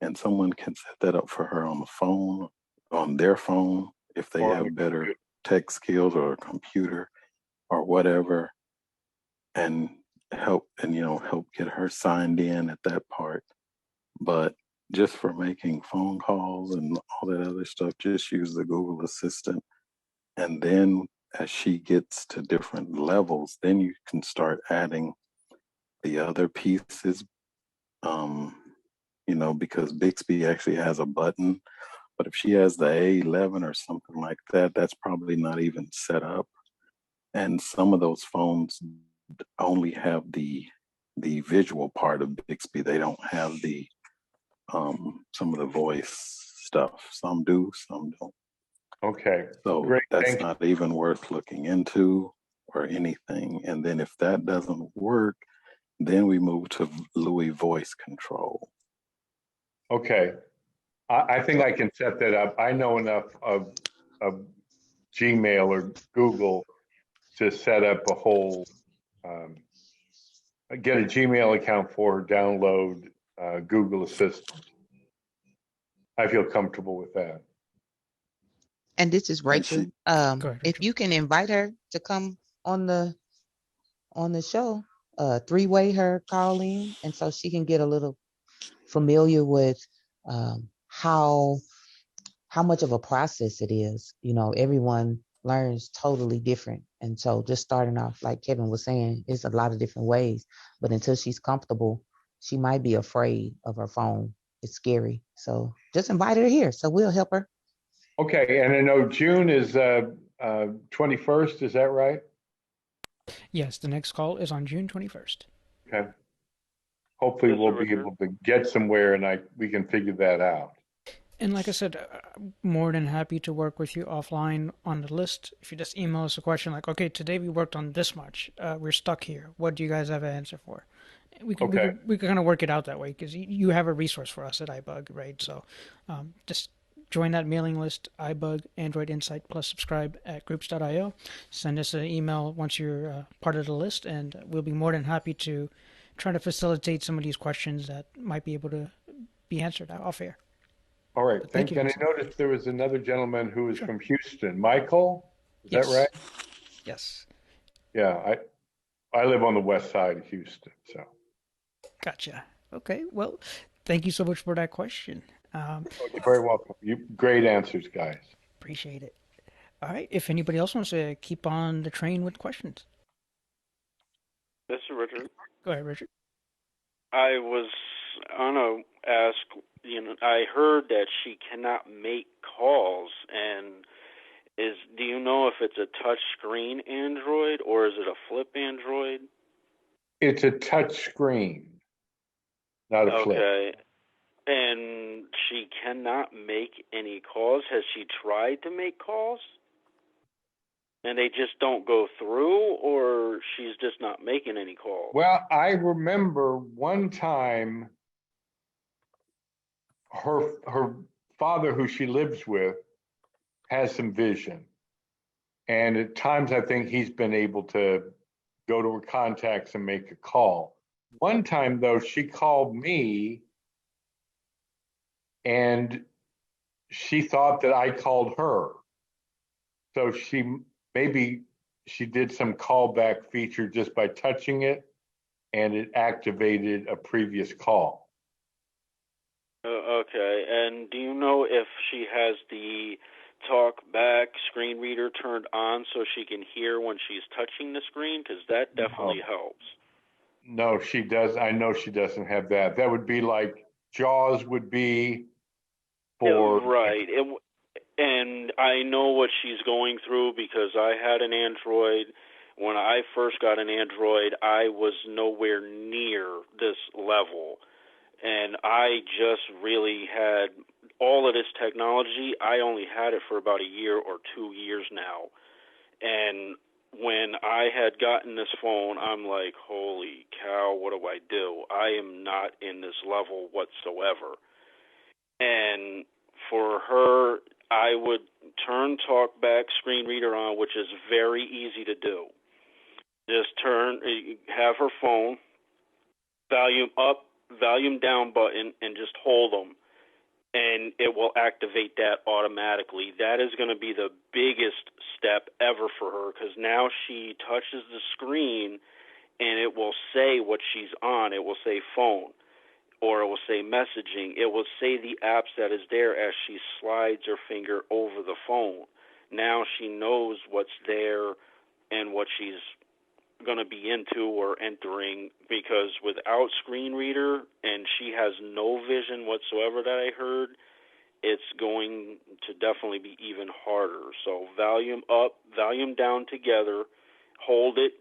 and someone can set that up for her on the phone, on their phone, if they have better tech skills, or a computer or whatever, and help get her signed in at that part. But just for making phone calls and all that other stuff, just use the Google Assistant. And then as she gets to different levels, then you can start adding the other pieces, because Bixby actually has a button. But if she has the A11 or something like that, that's probably not even set up. And some of those phones only have the visual part of Bixby. They don't have the some of the voice stuff. Some do, some don't. Okay. So great. that's not even worth looking into or anything. And then if that doesn't work, then we move to Louis voice control. Okay. I think I can set that up. I know enough of Gmail or Google to set up a whole, get a Gmail account for her, download Google Assistant. I feel comfortable with that. And this is Rachel. If you can invite her to come on the show, three-way her call in, and so she can get a little familiar with how much of a process it is. Everyone learns totally different, and so just starting off, like Kevin was saying, it's a lot of different ways. But until she's comfortable, she might be afraid of her phone. It's scary. So just invite her here, so we'll help her. Okay, and I know June is 21st. Is that right? Yes, the next call is on June 21st. Okay. Hopefully we'll be able to get somewhere, and we can figure that out. And like I said, more than happy to work with you offline on the list. If you just email us a question like, okay, today we worked on this much. We're stuck here. What do you guys have an answer for? We can kind of work it out that way, because you have a resource for us at IBug, right? So just join that mailing list, IBug, Android Insight Plus subscribe at groups.io. Send us an email once you're part of the list, and we'll be more than happy to try to facilitate some of these questions that might be able to be answered off air. All right, thank you. And I noticed there was another gentleman who was from Houston. Michael, is that right? Yes. Yeah, I live on the west side of Houston, so. Gotcha. Okay, well, thank you so much for that question. You're very welcome. Great answers, guys. Appreciate it. All right, if anybody else wants to keep on the train with questions, This is Richard. go ahead, Richard. I was gonna ask. I heard that she cannot make calls, and do you know if it's a touch screen Android or is it a flip Android? It's a touch screen, not a flip. Okay. And she cannot make any calls. Has she tried to make calls? And they just don't go through, or she's just not making any calls? Well, I remember one time her father, who she lives with, has some vision. And at times I think he's been able to go to her contacts and make a call. One time though, she called me and she thought that I called her. So maybe she did some callback feature just by touching it, and it activated a previous call. Okay, and do you know if she has the talk back screen reader turned on so she can hear when she's touching the screen? Because that definitely helps. No, she does. I know she doesn't have that. That would be like JAWS would be for. Yeah, right. And I know what she's going through because I had an Android. When I first got an Android, I was nowhere near this level. And I just really had all of this technology. I only had it for about a year or 2 years now. And when I had gotten this phone, I'm like, holy cow, what do I do? I am not in this level whatsoever. And for her, I would turn TalkBack screen reader on, which is very easy to do. Just have her phone, volume up, volume down button, and just hold them, and it will activate that automatically. That is going to be the biggest step ever for her, because now she touches the screen, and it will say what she's on. It will say phone, or it will say messaging. It will say the apps that is there as she slides her finger over the phone. Now she knows what's there and what she's going to be into or entering, because without screen reader, and she has no vision whatsoever that I heard, it's going to definitely be even harder. So volume up, volume down together, hold it,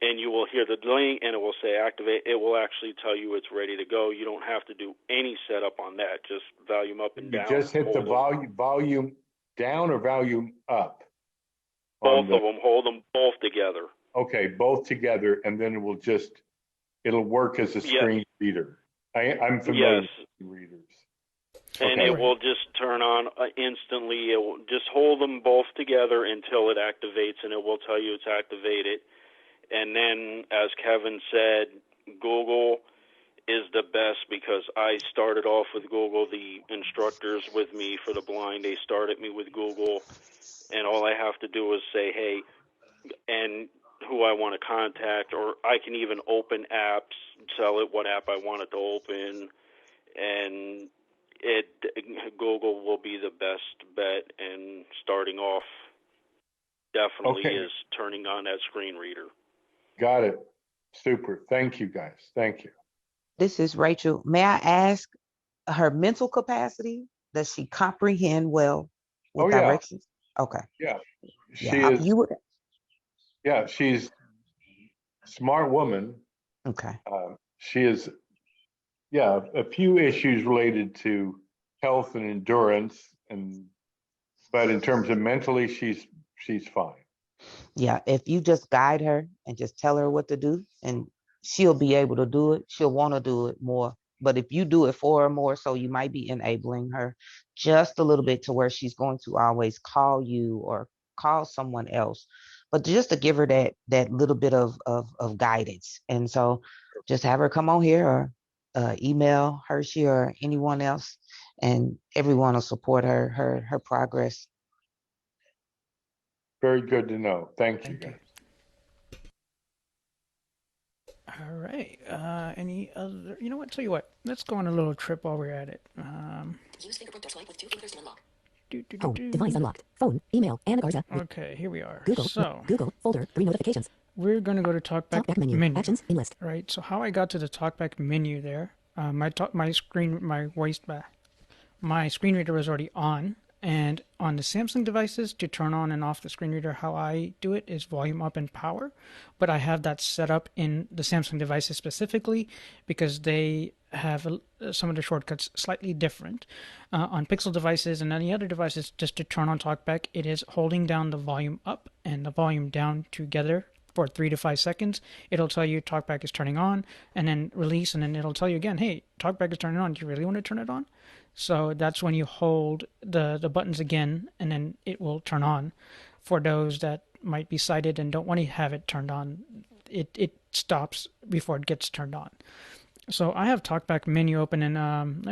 and you will hear the ding, and it will say activate. It will actually tell you it's ready to go. You don't have to do any setup on that. Just volume up and down. You just hit the volume down or volume up? Both of them. Hold them both together. Okay, both together, and then it'll work as a screen reader. I'm familiar with readers. And it will just turn on instantly. It will just hold them both together until it activates, and it will tell you it's activated. And then, as Kevin said, Google is the best, because I started off with Google. The instructors with me for the blind, they started me with Google, and all I have to do is say, hey, and who I want to contact, or I can even open apps, tell it what app I want it to open, and Google will be the best bet. And starting off definitely is turning on that screen reader. Got it. Super. Thank you, guys. Thank you. This is Rachel. May I ask her mental capacity? Does she comprehend well with directions? Okay. Yeah. She is. Yeah, she's a smart woman. Okay. She is, a few issues related to health and endurance, but in terms of mentally, she's fine. Yeah, if you just guide her and just tell her what to do, and she'll be able to do it. She'll want to do it more. But if you do it for her more, so you might be enabling her just a little bit to where she's going to always call you or call someone else. But just to give her that little bit of guidance. And so just have her come on here or email Hershey or anyone else, and everyone will support her progress. Very good to know. Thank you, guys. All right. Any other? You know what? Tell you what. Let's go on a little trip while we're at it. Use fingerprint touch with 2 fingers to unlock. Home, device unlocked. Phone, email, Anna Garza. Okay, here we are. Google, So Google, folder, 3 notifications. we're going to go to TalkBack menu. Actions, in list. Right. So how I got to the TalkBack menu there, my screen reader was already on, and on the Samsung devices to turn on and off the screen reader, how I do it is volume up and power, but I have that set up in the Samsung devices specifically because they have some of the shortcuts slightly different. On Pixel devices and any other devices, just to turn on TalkBack, it is holding down the volume up and the volume down together for 3 to 5 seconds. It'll tell you TalkBack is turning on, and then release, and then it'll tell you again, hey, TalkBack is turning on. Do you really want to turn it on? So that's when you hold the buttons again, and then it will turn on. For those that might be sighted and don't want to have it turned on, it stops before it gets turned on. So I have TalkBack menu open, and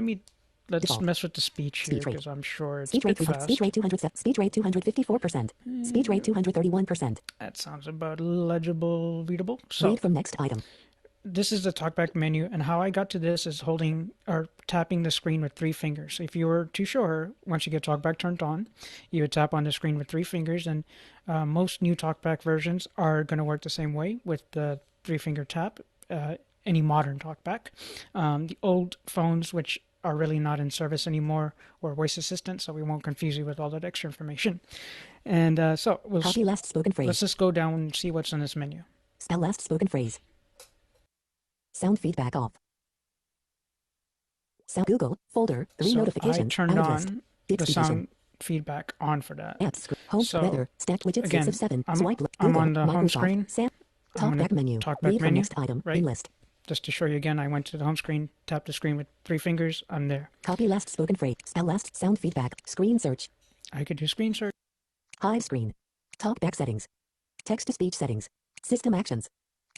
let's Default. mess with the speech here Speech rate. because I'm sure it's Speech a rate, bit fast. speech rate 200, speech rate 254%. Speech rate 231%. That sounds about legible, readable. So Read from next item. this is the TalkBack menu, and how I got to this is holding or tapping the screen with 3 fingers. If you were to show her, once you get TalkBack turned on, you would tap on the screen with 3 fingers, and most new TalkBack versions are going to work the same way with the 3-finger tap. Any modern TalkBack. The old phones, which are really not in service anymore, or voice assistant, so we won't confuse you with all that extra information. And so Copy last spoken phrase. let's just go down and see what's in this menu. Spell last spoken phrase. Sound feedback off. Sound Google, folder, 3 So I notifications. turned out of list. on Big the position. sound feedback on for that. Apps, home, So, weather, stacked widget, again, 6 of 7. I'm- Swipe left. I'm Google, on the home Microsoft, screen. I'm gonna TalkBack menu. TalkBack Read from menu, next item. right? In list. Just to show you again, I went to the home screen, tapped the screen with 3 fingers. I'm there. Copy last spoken phrase. Spell last sound feedback. Screen search. I could do screen search. Hive screen. TalkBack settings. Text to speech settings. System actions.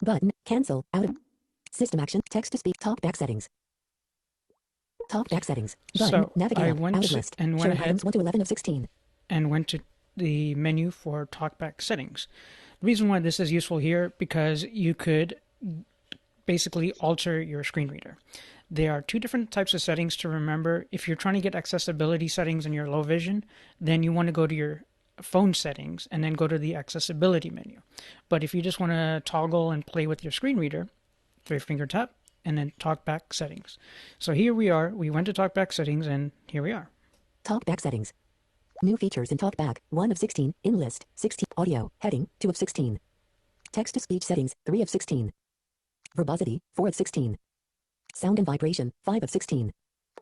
Button. Cancel. Out of. System action. Text to speech. TalkBack settings. TalkBack settings. Button. So Navigate I up. went Out of list. and went Show ahead items 1 to 11 of 16. and went to the menu for TalkBack settings. The reason why this is useful here because you could basically alter your screen reader. There are 2 different types of settings to remember. If you're trying to get accessibility settings in your low vision, then you want to go to your phone settings and then go to the accessibility menu. But if you just want to toggle and play with your screen reader, 3-finger tap and then TalkBack settings. So here we are. We went to TalkBack settings and here we are. TalkBack settings. New features in TalkBack. 1 of 16. In list. 16. Audio. Heading. 2 of 16. Text to speech settings. 3 of 16. Verbosity. 4 of 16. Sound and vibration. 5 of 16.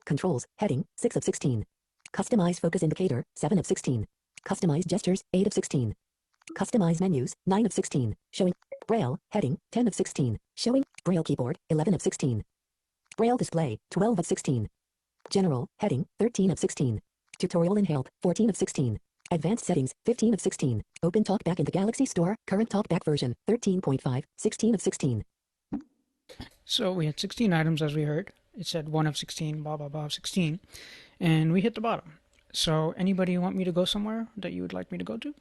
Controls. Heading. 6 of 16. Customize focus indicator. 7 of 16. Customize gestures. 8 of 16. Customize menus. 9 of 16. Showing. Braille. Heading. 10 of 16. Showing. Braille keyboard. 11 of 16. Braille display. 12 of 16. General. Heading. 13 of 16. Tutorial and help. 14 of 16. Advanced settings. 15 of 16. Open TalkBack in the Galaxy Store. Current TalkBack version. 13.5. 16 of 16. So we had 16 items as we heard. It said 1 of 16, blah, blah, blah of 16. And we hit the bottom. So anybody want me to go somewhere that you would like me to go to?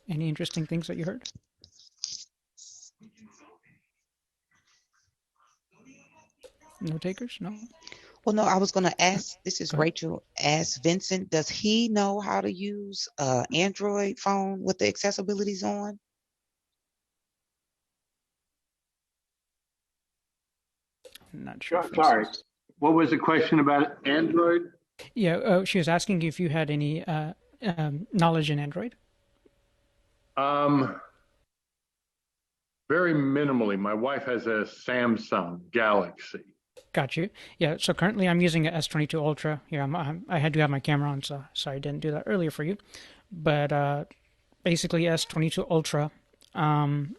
Any interesting things that you heard? No takers? No? Well, no, I was going to ask, this is Go ahead. Rachel, ask Vincent, does he know how to use Android phone with the accessibilities on? I'm not sure. Sorry, what was the question about Android? Yeah, she was asking if you had any knowledge in Android. Very minimally. My wife has a Samsung Galaxy. Got you. Yeah, so currently I'm using a S22 Ultra. Here, I had to have my camera on, so sorry I didn't do that earlier for you. But basically S22 Ultra, TalkBack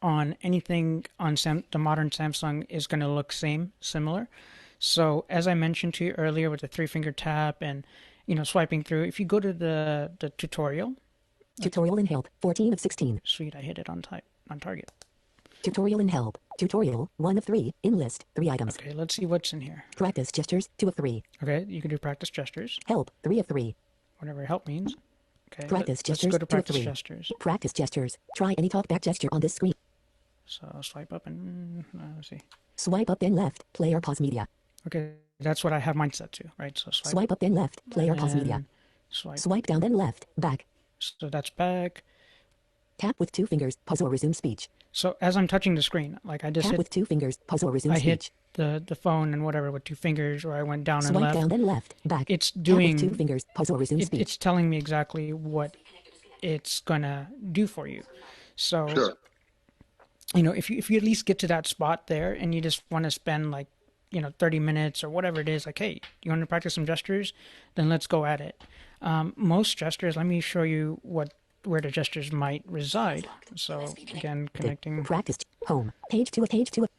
on anything on the modern Samsung is going to look similar. So as I mentioned to you earlier with the 3-finger tap and swiping through, if you go to the tutorial. Tutorial and help. 14 of 16. Sweet, I hit it on target. Tutorial and help. Tutorial. 1 of 3. In list. 3 items. Okay, let's see what's in here. Practice gestures. 2 of 3. Okay, you can do practice gestures. Help. 3 of 3. Whatever help means. Okay, Practice let's gestures. go to 2 of practice 3. gestures. Practice gestures. Try any talkback gesture on this screen. So I'll swipe up and let's see. Swipe up then left. Play or pause media. Okay, that's what I have mine set to, right? So Swipe up then left. Play or pause media. and swipe. Swipe down then left. Back. So that's back. Tap with 2 fingers. Pause or resume speech. So as I'm touching the screen, like I just Tap hit, with 2 fingers. Pause or resume I speech. hit the phone and whatever with 2 fingers, or I went down and Swipe left. down then left. Back. It's Tap doing with 2 fingers. Pause or resume speech. it's telling me exactly what it's gonna do for you. So Sure. you know, if you at least get to that spot there and you just want to spend like 30 minutes or whatever it is, like, hey, you want to practice some gestures, then let's go at it. Most gestures, let me show you where the gestures might reside. So again, connecting. Practice. Home. Page 2 of page 2 of.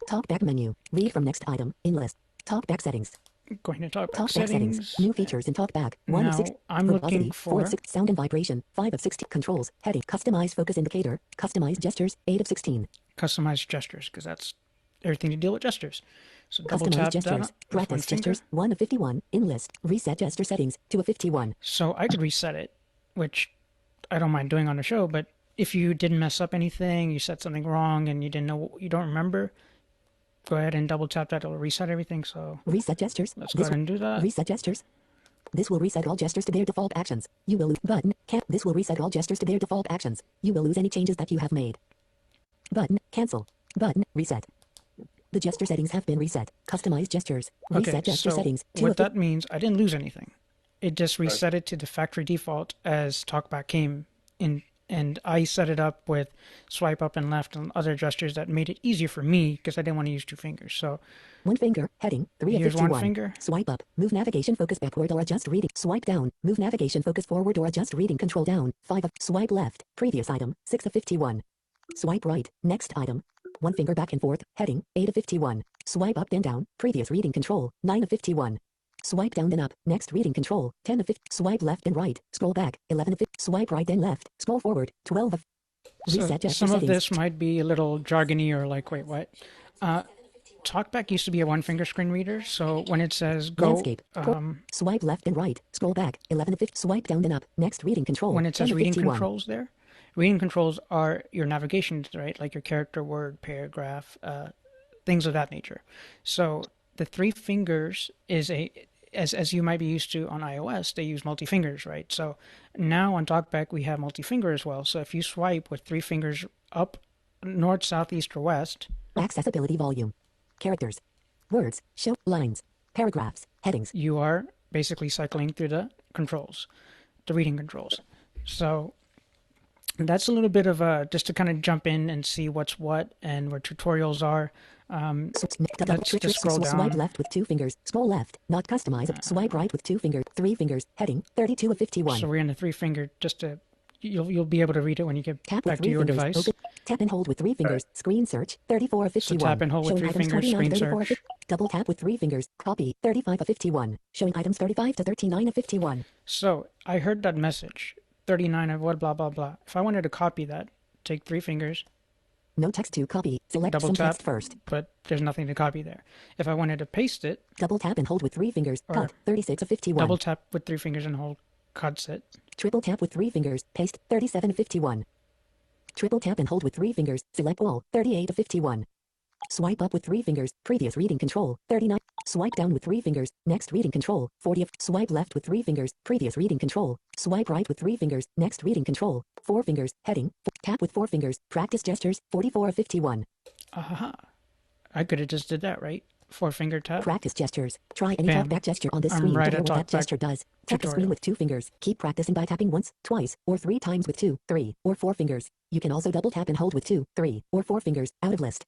Talkback menu. Read from next item. In list. Talkback settings. Going to talkback Talkback settings. New features in Talkback. 1 of Now 6. I'm Velocity, looking 4 of for 6. Sound and vibration. 5 of 16. Controls. Heading. Customize focus indicator. Customize gestures. 8 of 16. customized gestures, because that's everything to deal with gestures. So double Customize tap gestures. that. Practice gestures. 1 of 51. In list. Reset gesture settings. 2 of 51. So I could reset it, which I don't mind doing on the show, but if you didn't mess up anything, you said something wrong and you don't remember, go ahead and double tap that. It'll reset everything. So reset gestures. Let's go ahead and do that. Reset gestures. This will reset all gestures to their default actions. You will lose button. This will reset all gestures to their default actions. You will lose any changes that you have made. Button. Cancel. Button. Reset. The gesture settings have been reset. Customize gestures. Reset gesture settings. What that means, I didn't lose anything. It just reset it to the factory default as TalkBack came in, and I set it up with swipe up and left and other gestures that made it easier for me because I didn't want to use 2 fingers. So 1 finger, heading, 3 of here's 51. 1 finger. Swipe up, move navigation focus backward or adjust reading. Swipe down, move navigation focus forward or adjust reading. Control down, 5 of. Swipe left, previous item, 6 of 51. Swipe right, next item. 1 finger back and forth, heading, 8 of 51. Swipe up then down, previous reading. Control, 9 of 51. Swipe down then up, next reading. Control, 10 of 50. Swipe left and right, scroll back, 11 of 50. Swipe right then left, scroll forward, 12 of. Reset gesture Some settings. of this might be a little jargony or like, wait, what? TalkBack used to be a 1 finger screen reader, so when it says go, Landscape. Swipe left and right, scroll back, 11 of 50. Swipe down then up, next reading. Control. when it says 10 of reading 51. controls there, reading controls are your navigations, right? Like your character, word, paragraph, things of that nature. So the 3 fingers is as you might be used to on iOS, they use multi-fingers, right? So now on TalkBack, we have multi-finger as well. So if you swipe with 3 fingers up, north, south, east, or west. Accessibility volume. Characters. Words. Show. Lines. Paragraphs. Headings. You are basically cycling through the controls, the reading controls. So that's a little bit of just to kind of jump in and see what's what and where tutorials are. Let's just scroll down. Swipe left with 2 fingers. Scroll left. Not customized. Swipe right with 2 fingers. 3 fingers. Heading. 32 of 51. So we're in the 3 finger just to you'll be able to read it when you get back to your device. Open. Tap and hold with 3 fingers. Screen search. 34 of 51. So tap and hold with 3 fingers. Screen search. Double tap with 3 fingers. Copy. 35 of 51. Showing items 35 to 39 of 51. So I heard that message. 39 of what, blah, blah, blah. If I wanted to copy that, take 3 fingers. No text to copy. Select double some tap, text first. But there's nothing to copy there. If I wanted to paste it. Double tap and hold with 3 fingers. Cut. 36 of 51. Double tap with 3 fingers and hold. Cuts it. Triple tap with 3 fingers. Paste. 37 of 51. Triple tap and hold with 3 fingers. Select all. 38 of 51. Swipe up with 3 fingers. Previous reading. Control. 39. Swipe down with 3 fingers. Next reading. Control. 40 of. Swipe left with 3 fingers. Previous reading. Control. Swipe right with 3 fingers. Next reading. Control. 4 fingers. Heading. Tap with 4 fingers. Practice gestures. 44 of 51. Aha. I could have just did that, right? 4 finger tap. Practice gestures. Try any Bam. talkback gesture on this I'm screen right to at learn what that talkback gesture does. Tap the screen tutorial. with 2 fingers. Keep practicing by tapping once, twice, or 3 times with 2, 3, or 4 fingers. You can also double tap and hold with 2, 3, or 4 fingers. Out of list.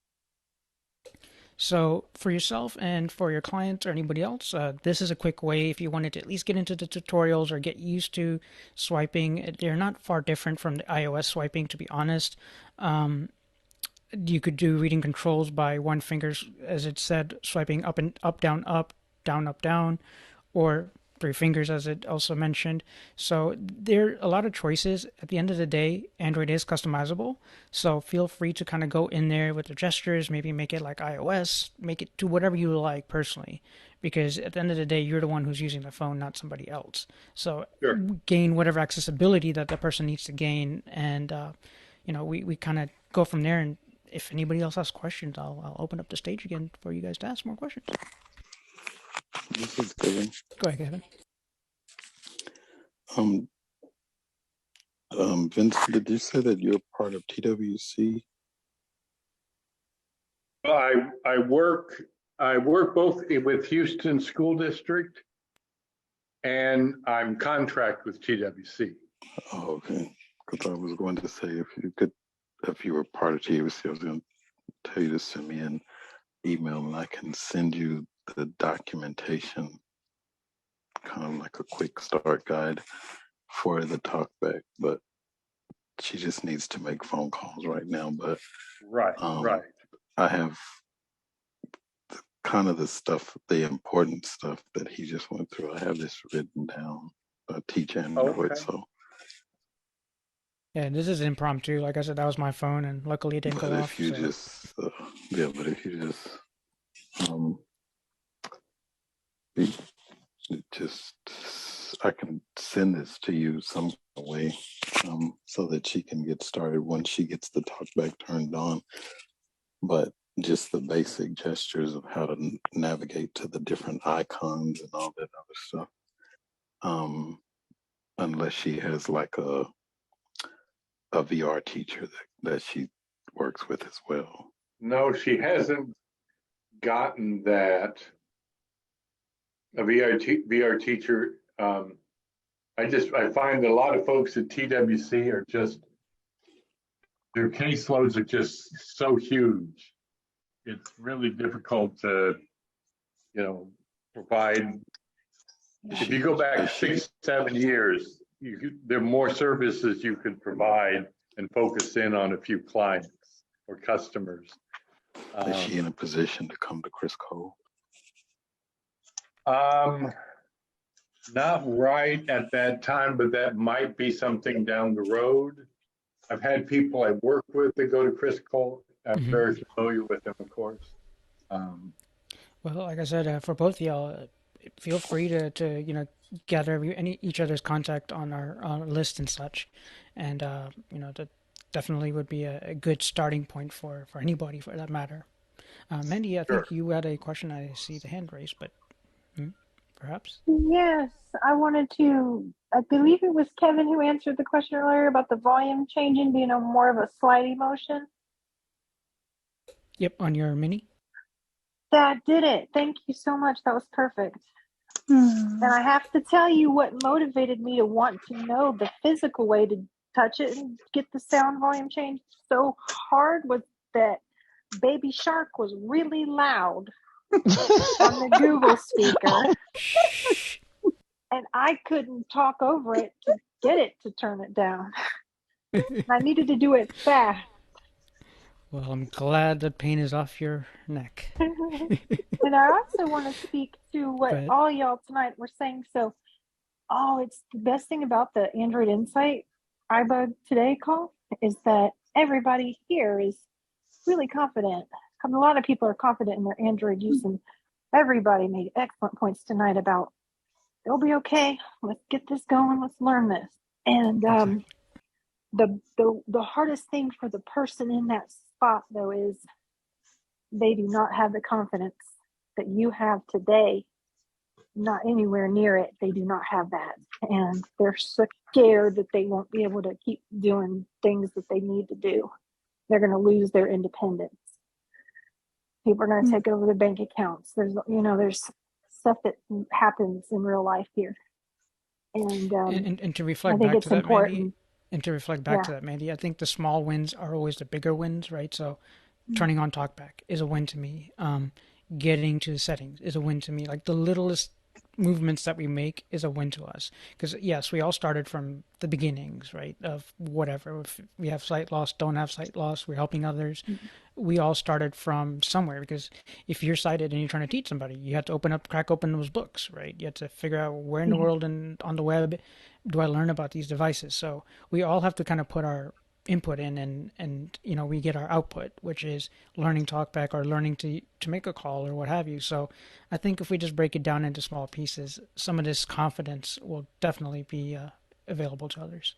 So for yourself and for your clients or anybody else, this is a quick way if you wanted to at least get into the tutorials or get used to swiping. They're not far different from the iOS swiping, to be honest. You could do reading controls by 1 finger, as it said, swiping up and up, down, or three fingers, as it also mentioned. So there are a lot of choices. At the end of the day, Android is customizable. So feel free to kind of go in there with the gestures, maybe make it like iOS, make it to whatever you like personally. Because at the end of the day, you're the one who's using the phone, not somebody else. So Sure. gain whatever accessibility that the person needs to gain. And, we kind of go from there. And if anybody else has questions, I'll open up the stage again for you guys to ask more questions. This is Kevin. Go ahead, Kevin. Vince, did you say that you're part of TWC? Well, I work both with Houston School District, and I'm contract with TWC. Oh, okay. Because I was going to say if you were part of TWC, I was going to tell you to send me an email and I can send you the documentation, kind of like a quick start guide for the talkback. But she just needs to make phone calls right now. But right. I have kind of the important stuff that he just went through. I have this written down. I teach Android, Okay. so. Yeah, this is impromptu. Like I said, that was my phone, and luckily it didn't go off. But if you I can send this to you some way, so that she can get started once she gets the talkback turned on. But just the basic gestures of how to navigate to the different icons and all that other stuff. Unless she has like a VR teacher that she works with as well. No, she hasn't gotten that. A VR teacher. I find that a lot of folks at TWC are just, their caseloads are just so huge. It's really difficult to, provide. If you go back 6-7 years, there are more services you could provide and focus in on a few clients or customers. Is she in a position to come to Chris Cole? Not right at that time, but that might be something down the road. I've had people I work with that go to Chris Cole. I'm very familiar with them, of course. Well, like I said, for both of y'all, feel free to gather each other's contact on our list and such, and that definitely would be a good starting point for anybody for that matter. Mandy, I think you had a question. I see the hand raised, but perhaps. Yes, I believe it was Kevin who answered the question earlier about the volume changing being more of a slidey motion. Yep, on your mini. That did it. Thank you so much. That was perfect. And I have to tell you what motivated me to want to know the physical way to touch it and get the sound volume changed so hard was that Baby Shark was really loud on the Google speaker. And I couldn't talk over it to get it to turn it down. I needed to do it fast. Well, I'm glad the pain is off your neck. And I also want to speak to what all y'all tonight were saying. So, it's the best thing about the Android Insight IBug Today call is that everybody here is really confident. A lot of people are confident in their Android use, and everybody made excellent points tonight about it'll be okay. Let's get this going. Let's learn this. And the hardest thing for the person in that spot, though, is they do not have the confidence that you have today. Not anywhere near it. They do not have that. And they're so scared that they won't be able to keep doing things that they need to do. They're going to lose their independence. People are going to take over their bank accounts. There's stuff that happens in real life here. And to reflect back to that, Mandy, to that, Mandy, I think the small wins are always the bigger wins, right? So turning on TalkBack is a win to me. Getting to the settings is a win to me. Like the littlest movements that we make is a win to us. Because yes, we all started from the beginnings, right? Of whatever. If we have sight loss, don't have sight loss, we're helping others. We all started from somewhere, because if you're sighted and you're trying to teach somebody, you have to crack open those books, right? You have to figure out where in the world and on the web do I learn about these devices. So we all have to kind of put our input in, and we get our output, which is learning talkback or learning to make a call or what have you. So I think if we just break it down into small pieces, some of this confidence will definitely be available to others.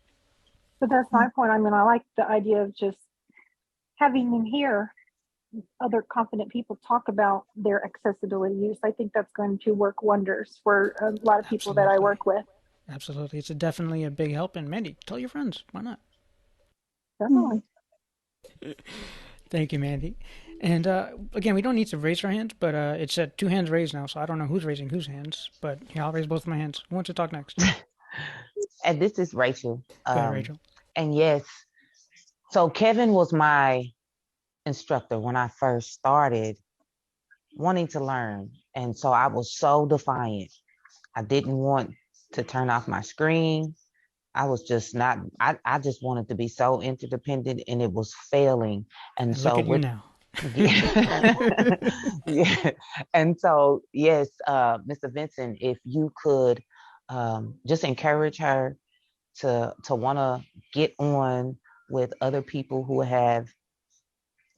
But that's my point. I mean, I like the idea of just having them hear other confident people talk about their accessibility use. I think that's going to work wonders for a lot of people that I work with. Absolutely. It's definitely a big help. And Mandy, tell your friends. Why not? Definitely. Thank you, Mandy. And again, we don't need to raise our hands, but it said 2 hands raised now, so I don't know who's raising whose hands. But yeah, I'll raise both of my hands. Who wants to talk next? And this is Rachel. Go ahead, Rachel. And yes, so Kevin was my instructor when I first started wanting to learn. And so I was so defiant. I didn't want to turn off my screen. I was just not, I just wanted to be so interdependent, and it was failing. And so look at you now. Yeah. And so, yes, Mr. Vincent, if you could just encourage her to want to get on with other people who have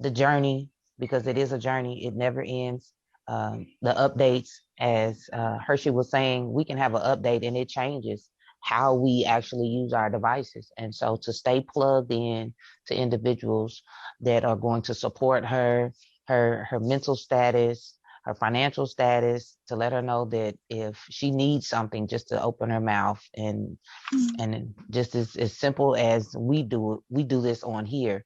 the journey, because it is a journey. It never ends. The updates, as Hershey was saying, we can have an update and it changes how we actually use our devices. And so to stay plugged in to individuals that are going to support her mental status, her financial status, to let her know that if she needs something, just to open her mouth, and just as simple as we do this on here.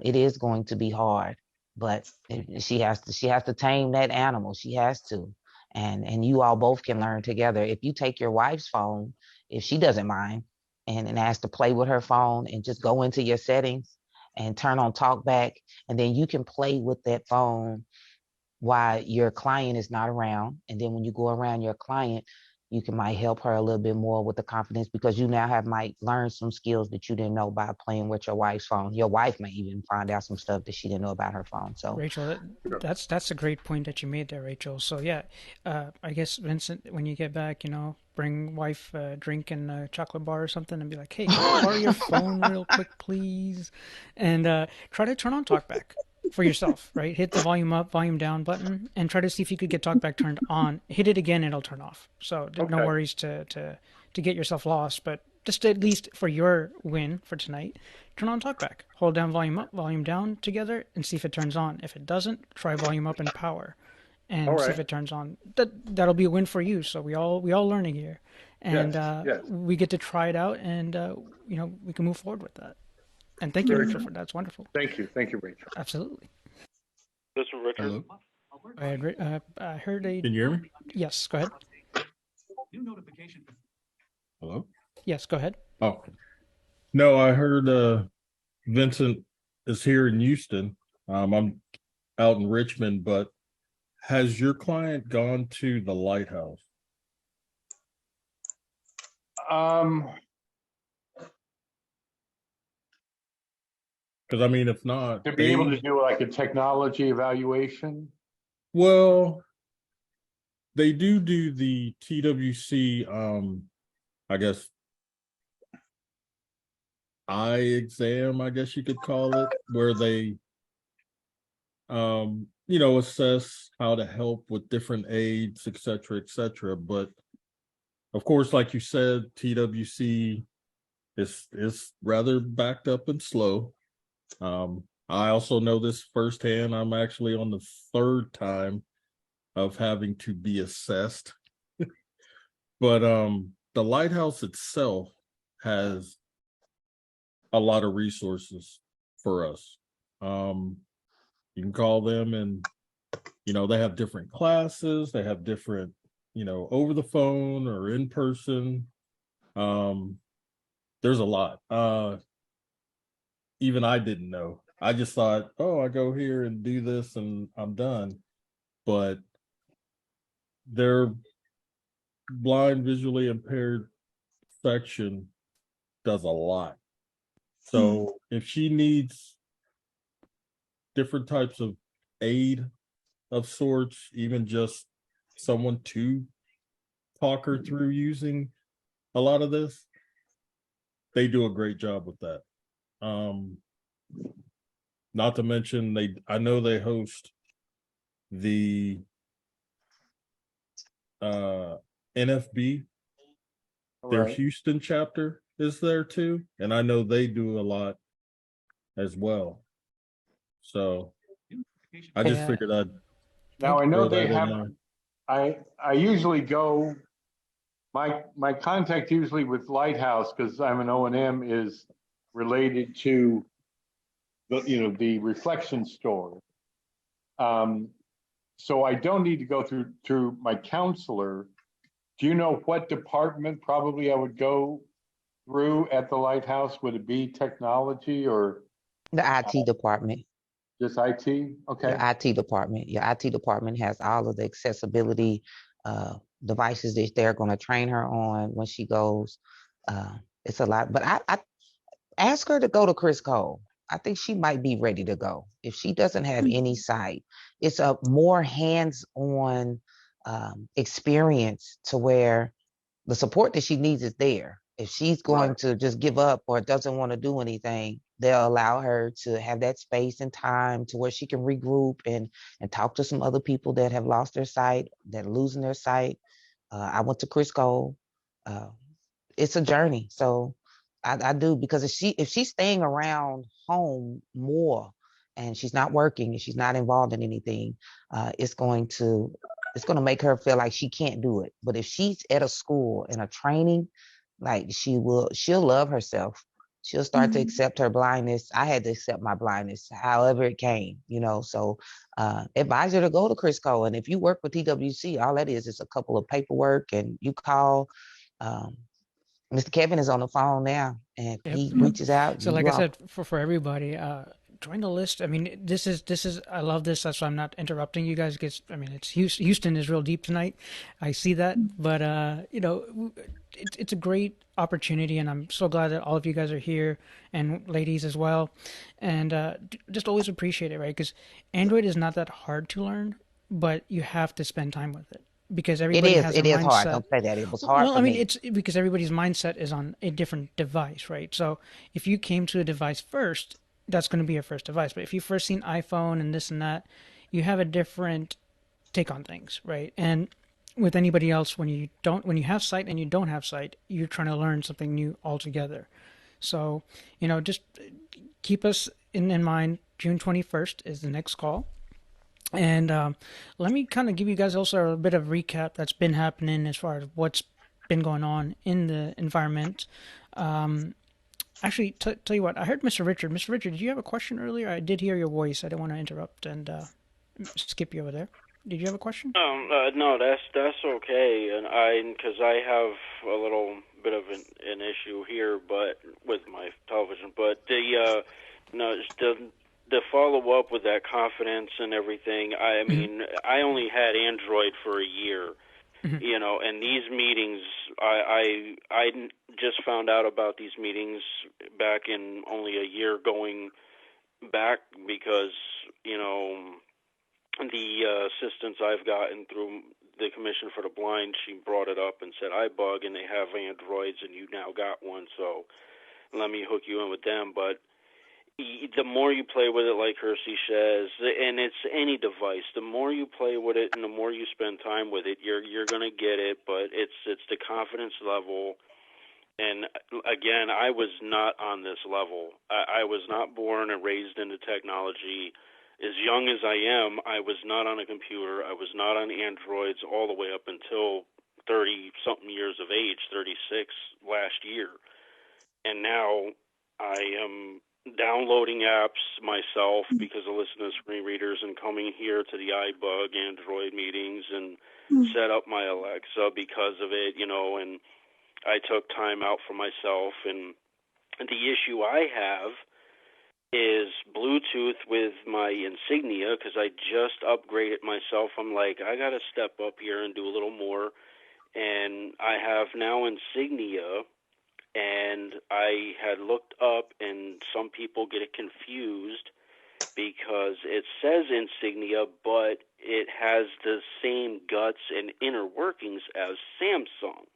It is going to be hard, but she has to tame that animal. She has to, and you all both can learn together. If you take your wife's phone, if she doesn't mind, and ask to play with her phone, and just go into your settings and turn on talkback, and then you can play with that phone while your client is not around. And then when you go around your client, you might help her a little bit more with the confidence, because you now might learn some skills that you didn't know by playing with your wife's phone. Your wife may even find out some stuff that she didn't know about her phone. So Rachel, that's a great point that you made there, Rachel. So yeah, I guess Vincent, when you get back, bring wife a drink and a chocolate bar or something, and be like, hey, can I borrow your phone real quick, please? And try to turn on TalkBack for yourself, right? Hit the volume up, volume down button, and try to see if you could get TalkBack turned on. Hit it again, it'll turn off. So no worries to get yourself lost, but just at least for your win for tonight, turn on TalkBack. Hold down volume up, volume down together, and see if it turns on. If it doesn't, try volume up and power, and see if it turns on. That'll be a win for you. So we all learning here, and we get to try it out, and we can move forward with that. And thank you, Rachel, for that. That's wonderful. Thank you, Rachel. Absolutely. This is Richard. Hello. I heard a. Can you hear me? Yes, go ahead. New notification. Hello? Yes, go ahead. Oh. No, I heard Vincent is here in Houston. I'm out in Richmond, but has your client gone to the lighthouse? Because I mean, if not, to be able to do like a technology evaluation. Well, they do the TWC, I guess, eye exam, I guess you could call it, where they, assess how to help with different aids, et cetera, et cetera. But of course, like you said, TWC is rather backed up and slow. I also know this firsthand. I'm actually on the 3rd time of having to be assessed. But the lighthouse itself has a lot of resources for us. You can call them, and they have different classes, they have different, over the phone or in person. There's a lot. Even I didn't know. I just thought, I go here and do this and I'm done. But they're blind, visually impaired section does a lot. So if she needs different types of aid of sorts, even just someone to talk her through using a lot of this, they do a great job with that. Not to mention I know they host the NFB. Their Right. Houston chapter is there too, and I know they do a lot as well. So I just figured I'd Now I know throw they that in have. there. I usually go. My contact usually with Lighthouse, because I'm an O&M, is related to the reflection store. So I don't need to go through my counselor. Do you know what department probably I would go through at the Lighthouse? Would it be technology or The IT department. just IT? Okay. Your IT department. Your IT department has all of the accessibility devices that they're going to train her on when she goes. It's a lot, but I ask her to go to Chris Cole. I think she might be ready to go. If she doesn't have any sight, it's a more hands-on experience to where the support that she needs is there. If she's going to just give up or doesn't want to do anything, they'll allow her to have that space and time to where she can regroup and talk to some other people that have lost their sight, that are losing their sight. I went to Chris Cole. It's a journey. So I do, because if she's staying around home more and she's not working and she's not involved in anything, it's going to make her feel like she can't do it. But if she's at a school in a training, like she'll love herself. She'll start to accept her blindness. I had to accept my blindness, however it came, So advise her to go to Chris Cole. And if you work with TWC, all that is a couple of paperwork, and you call. Mr. Kevin is on the phone now, and he reaches out. So, like I said, for everybody, join the list. I mean, this is. I love this. That's why I'm not interrupting you guys. Because I mean, it's Houston is real deep tonight. I see that, but it's a great opportunity, and I'm so glad that all of you guys are here, and ladies as well, and just always appreciate it, right? Because Android is not that hard to learn, but you have to spend time with it. Because everybody has their mindset. It is hard. Don't say that. It was hard for me. It's because everybody's mindset is on a different device, right? So if you came to a device first, that's going to be your first device. But if you've first seen iPhone and this and that, you have a different take on things, right? And with anybody else, when you have sight and you don't have sight, you're trying to learn something new altogether. So, just keep us in mind. June 21st is the next call. And let me kind of give you guys also a bit of recap that's been happening as far as what's been going on in the environment. Actually, tell you what, I heard Mr. Richard. Mr. Richard, did you have a question earlier? I did hear your voice. I didn't want to interrupt and skip you over there. Did you have a question? No, that's okay, and because I have a little bit of an issue here, but with my television, but the follow up with that confidence and everything. I mean, I only had Android for a year, and these meetings, I just found out about these meetings back in only a year going back because, the assistance I've gotten through the Commission for the Blind, she brought it up and said, IBug, and they have Androids, and you now got one, so let me hook you in with them. But the more you play with it, like Hersey says, and it's any device, the more you play with it and the more you spend time with it, you're going to get it, but it's the confidence level. And again, I was not on this level. I was not born and raised into technology. As young as I am, I was not on a computer. I was not on Androids all the way up until 30-something years of age, 36 last year. And now I am downloading apps myself because I listen to screen readers and coming here to the iBug Android meetings and set up my Alexa because of it, and I took time out for myself. And the issue I have is Bluetooth with my Insignia because I just upgraded myself. I'm like, I got to step up here and do a little more. and I have now Insignia, and I had looked up, and some people get it confused because it says Insignia, but it has the same guts and inner workings as Samsung.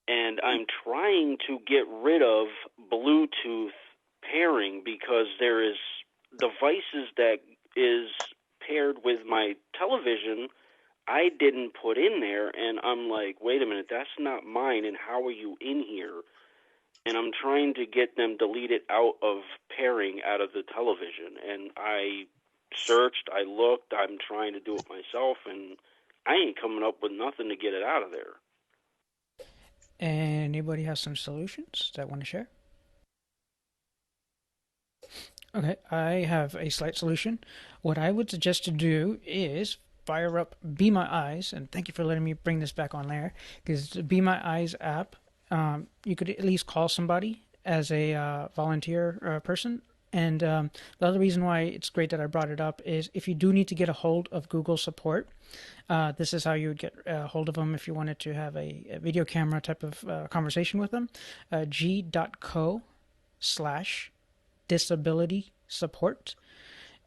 And I'm trying to get rid of Bluetooth pairing because there is devices that is paired with my television I didn't put in there, and I'm like, wait a minute, that's not mine, and how are you in here? And I'm trying to get them deleted out of pairing out of the television, and I searched, I looked, I'm trying to do it myself, and I ain't coming up with nothing to get it out of there. Anybody has some solutions that want to share? Okay, I have a slight solution. What I would suggest to do is fire up Be My Eyes, and thank you for letting me bring this back on there, because the Be My Eyes app, you could at least call somebody as a volunteer person. And the other reason why it's great that I brought it up is if you do need to get a hold of Google support, this is how you would get a hold of them if you wanted to have a video camera type of conversation with them. G.co/disability support.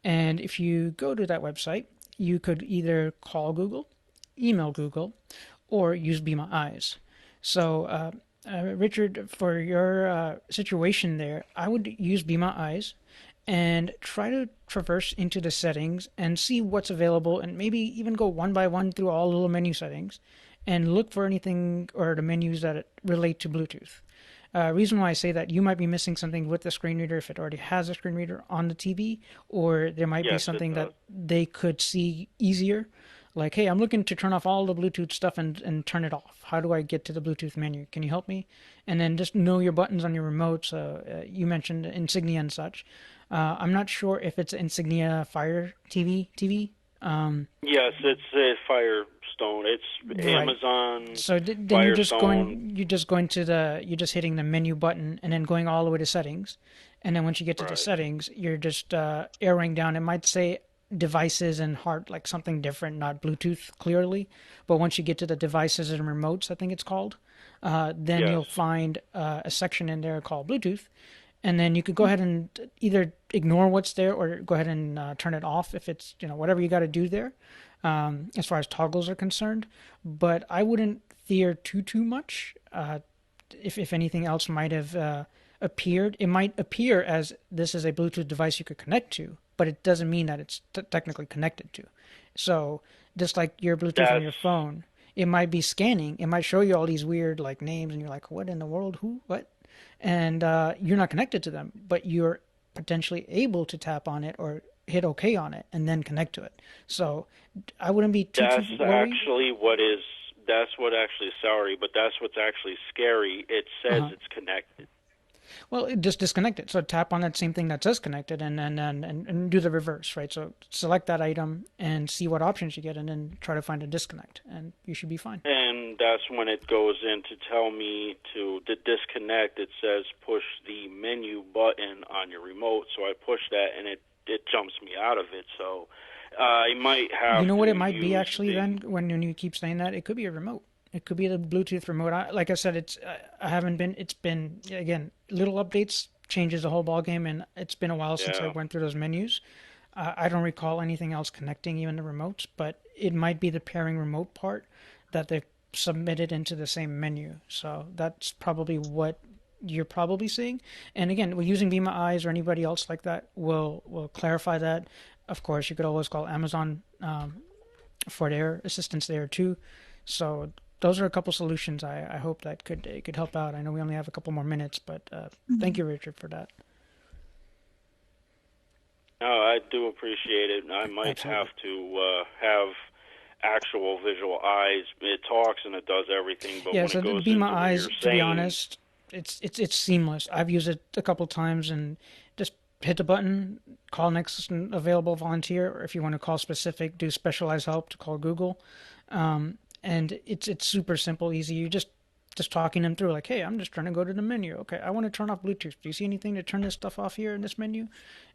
And if you go to that website, you could either call Google, email Google, or use Be My Eyes. So, Richard, for your situation there, I would use Be My Eyes and try to traverse into the settings and see what's available, and maybe even go one by one through all the little menu settings and look for anything or the menus that relate to Bluetooth. Reason why I say that, you might be missing something with the screen reader if it already has a screen reader on the TV, or there might be something that they could see easier. Like, hey, I'm looking to turn off all the Bluetooth stuff and turn it off. How do I get to the Bluetooth menu? Can you help me? And then just know your buttons on your remote. So you mentioned Insignia and such. I'm not sure if it's Insignia Fire TV. Yes, it's a Firestone. It's Right. Amazon. So then Firestone. you're just going to you're just hitting the menu button and then going all the way to settings, and then once you get to the settings, you're just arrowing down. It might say devices and heart, like something different, not Bluetooth clearly, but once you get to the devices and remotes, I think it's called, then you'll find a section in there called Bluetooth. And then you could go ahead and either ignore what's there or go ahead and turn it off if it's, whatever you got to do there, as far as toggles are concerned. But I wouldn't fear too much. If anything else might have appeared, it might appear as this is a Bluetooth device you could connect to, but it doesn't mean that it's technically connected to. So just like your Bluetooth on your phone, it might be scanning. It might show you all these weird like names, and you're like, what in the world? Who? What? And you're not connected to them, but you're potentially able to tap on it or hit OK on it and then connect to it. So I wouldn't be too worried. That's what actually, sorry, but that's what's actually scary. It says it's connected. Well, just disconnect it. So tap on that same thing that says connected and do the reverse, right? So select that item and see what options you get, and then try to find a disconnect, and you should be fine. And that's when it goes in to tell me to disconnect. It says push the menu button on your remote. So I push that, and it jumps me out of it. So I might have. You know what it might be actually then when you keep saying that? It could be a remote. It could be the Bluetooth remote. Like I said, it's been again, little updates changes the whole ball game, and it's been a while since I went through those menus. I don't recall anything else connecting even the remotes, but it might be the pairing remote part that they've submitted into the same menu. So that's probably what you're probably seeing. And again, we're using Be My Eyes or anybody else like that will clarify that. Of course, you could always call Amazon for their assistance there too. So those are a couple solutions I hope that could help out. I know we only have a couple more minutes, but thank you, Richard, for that. No, I do appreciate it. I might have to have actual visual eyes. It talks and it does everything, but when it goes Be My into Eyes, to be honest, it's seamless. I've used it a couple times and just hit the button, call next available volunteer, or if you want to call specific, do specialized help to call Google. And it's super simple, easy. You just talking them through, like, hey, I'm just trying to go to the menu. Okay, I want to turn off Bluetooth. Do you see anything to turn this stuff off here in this menu?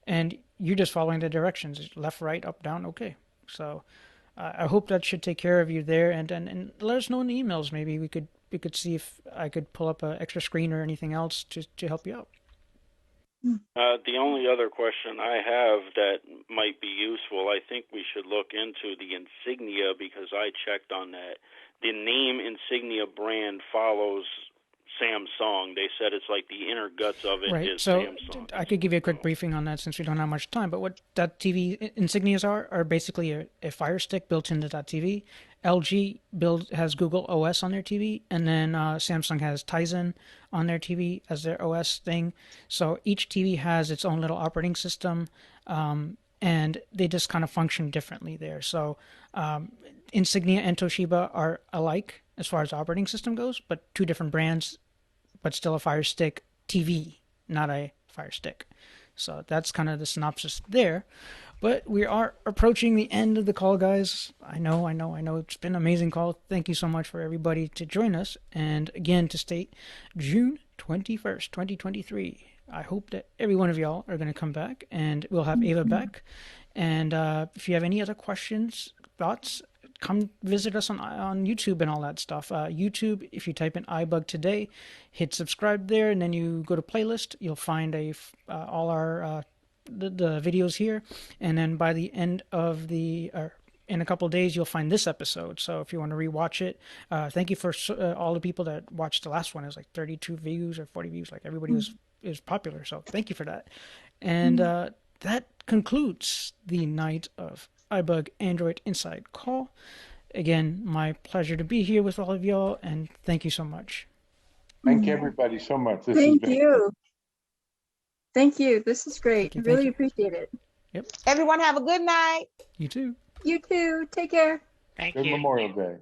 And you're just following the directions, left, right, up, down. Okay. So I hope that should take care of you there, and let us know in the emails. Maybe we could see if I could pull up an extra screen or anything else to help you out. The only other question I have that might be useful, I think we should look into the insignia because I checked on that. The name insignia brand follows Samsung. They said it's like the inner guts of it Right. is So Samsung. I could give you a quick briefing on that since we don't have much time. But what that TV insignias are basically a Fire Stick built into that TV. LG has Google OS on their TV, and then Samsung has Tizen on their TV as their OS thing. So each TV has its own little operating system, and they just kind of function differently there. So Insignia and Toshiba are alike as far as operating system goes, but two different brands, but still a Fire Stick TV, not a Fire Stick. So that's kind of the synopsis there. But we are approaching the end of the call, guys. I know. It's been an amazing call. Thank you so much for everybody to join us. And again, to state, June 21st, 2023. I hope that every one of y'all are going to come back, and we'll have Ava back. And if you have any other questions, thoughts, come visit us on YouTube and all that stuff. YouTube, if you type in iBug today, hit subscribe there, and then you go to playlist. You'll find all our the videos here, and then by the end of in a couple of days, you'll find this episode. So if you want to rewatch it, thank you for all the people that watched the last one. It was like 32 views or 40 views. Like everybody was popular. So thank you for that. And that concludes the night of iBug Android Inside Call. Again, my pleasure to be here with all of y'all, and thank you so much. Thank everybody so much. Thank you. Thank you. This is great. Thank Really you. appreciate it. Yep. Everyone have a good night. You too. You too. Take care. Thank Good you. Memorial Day.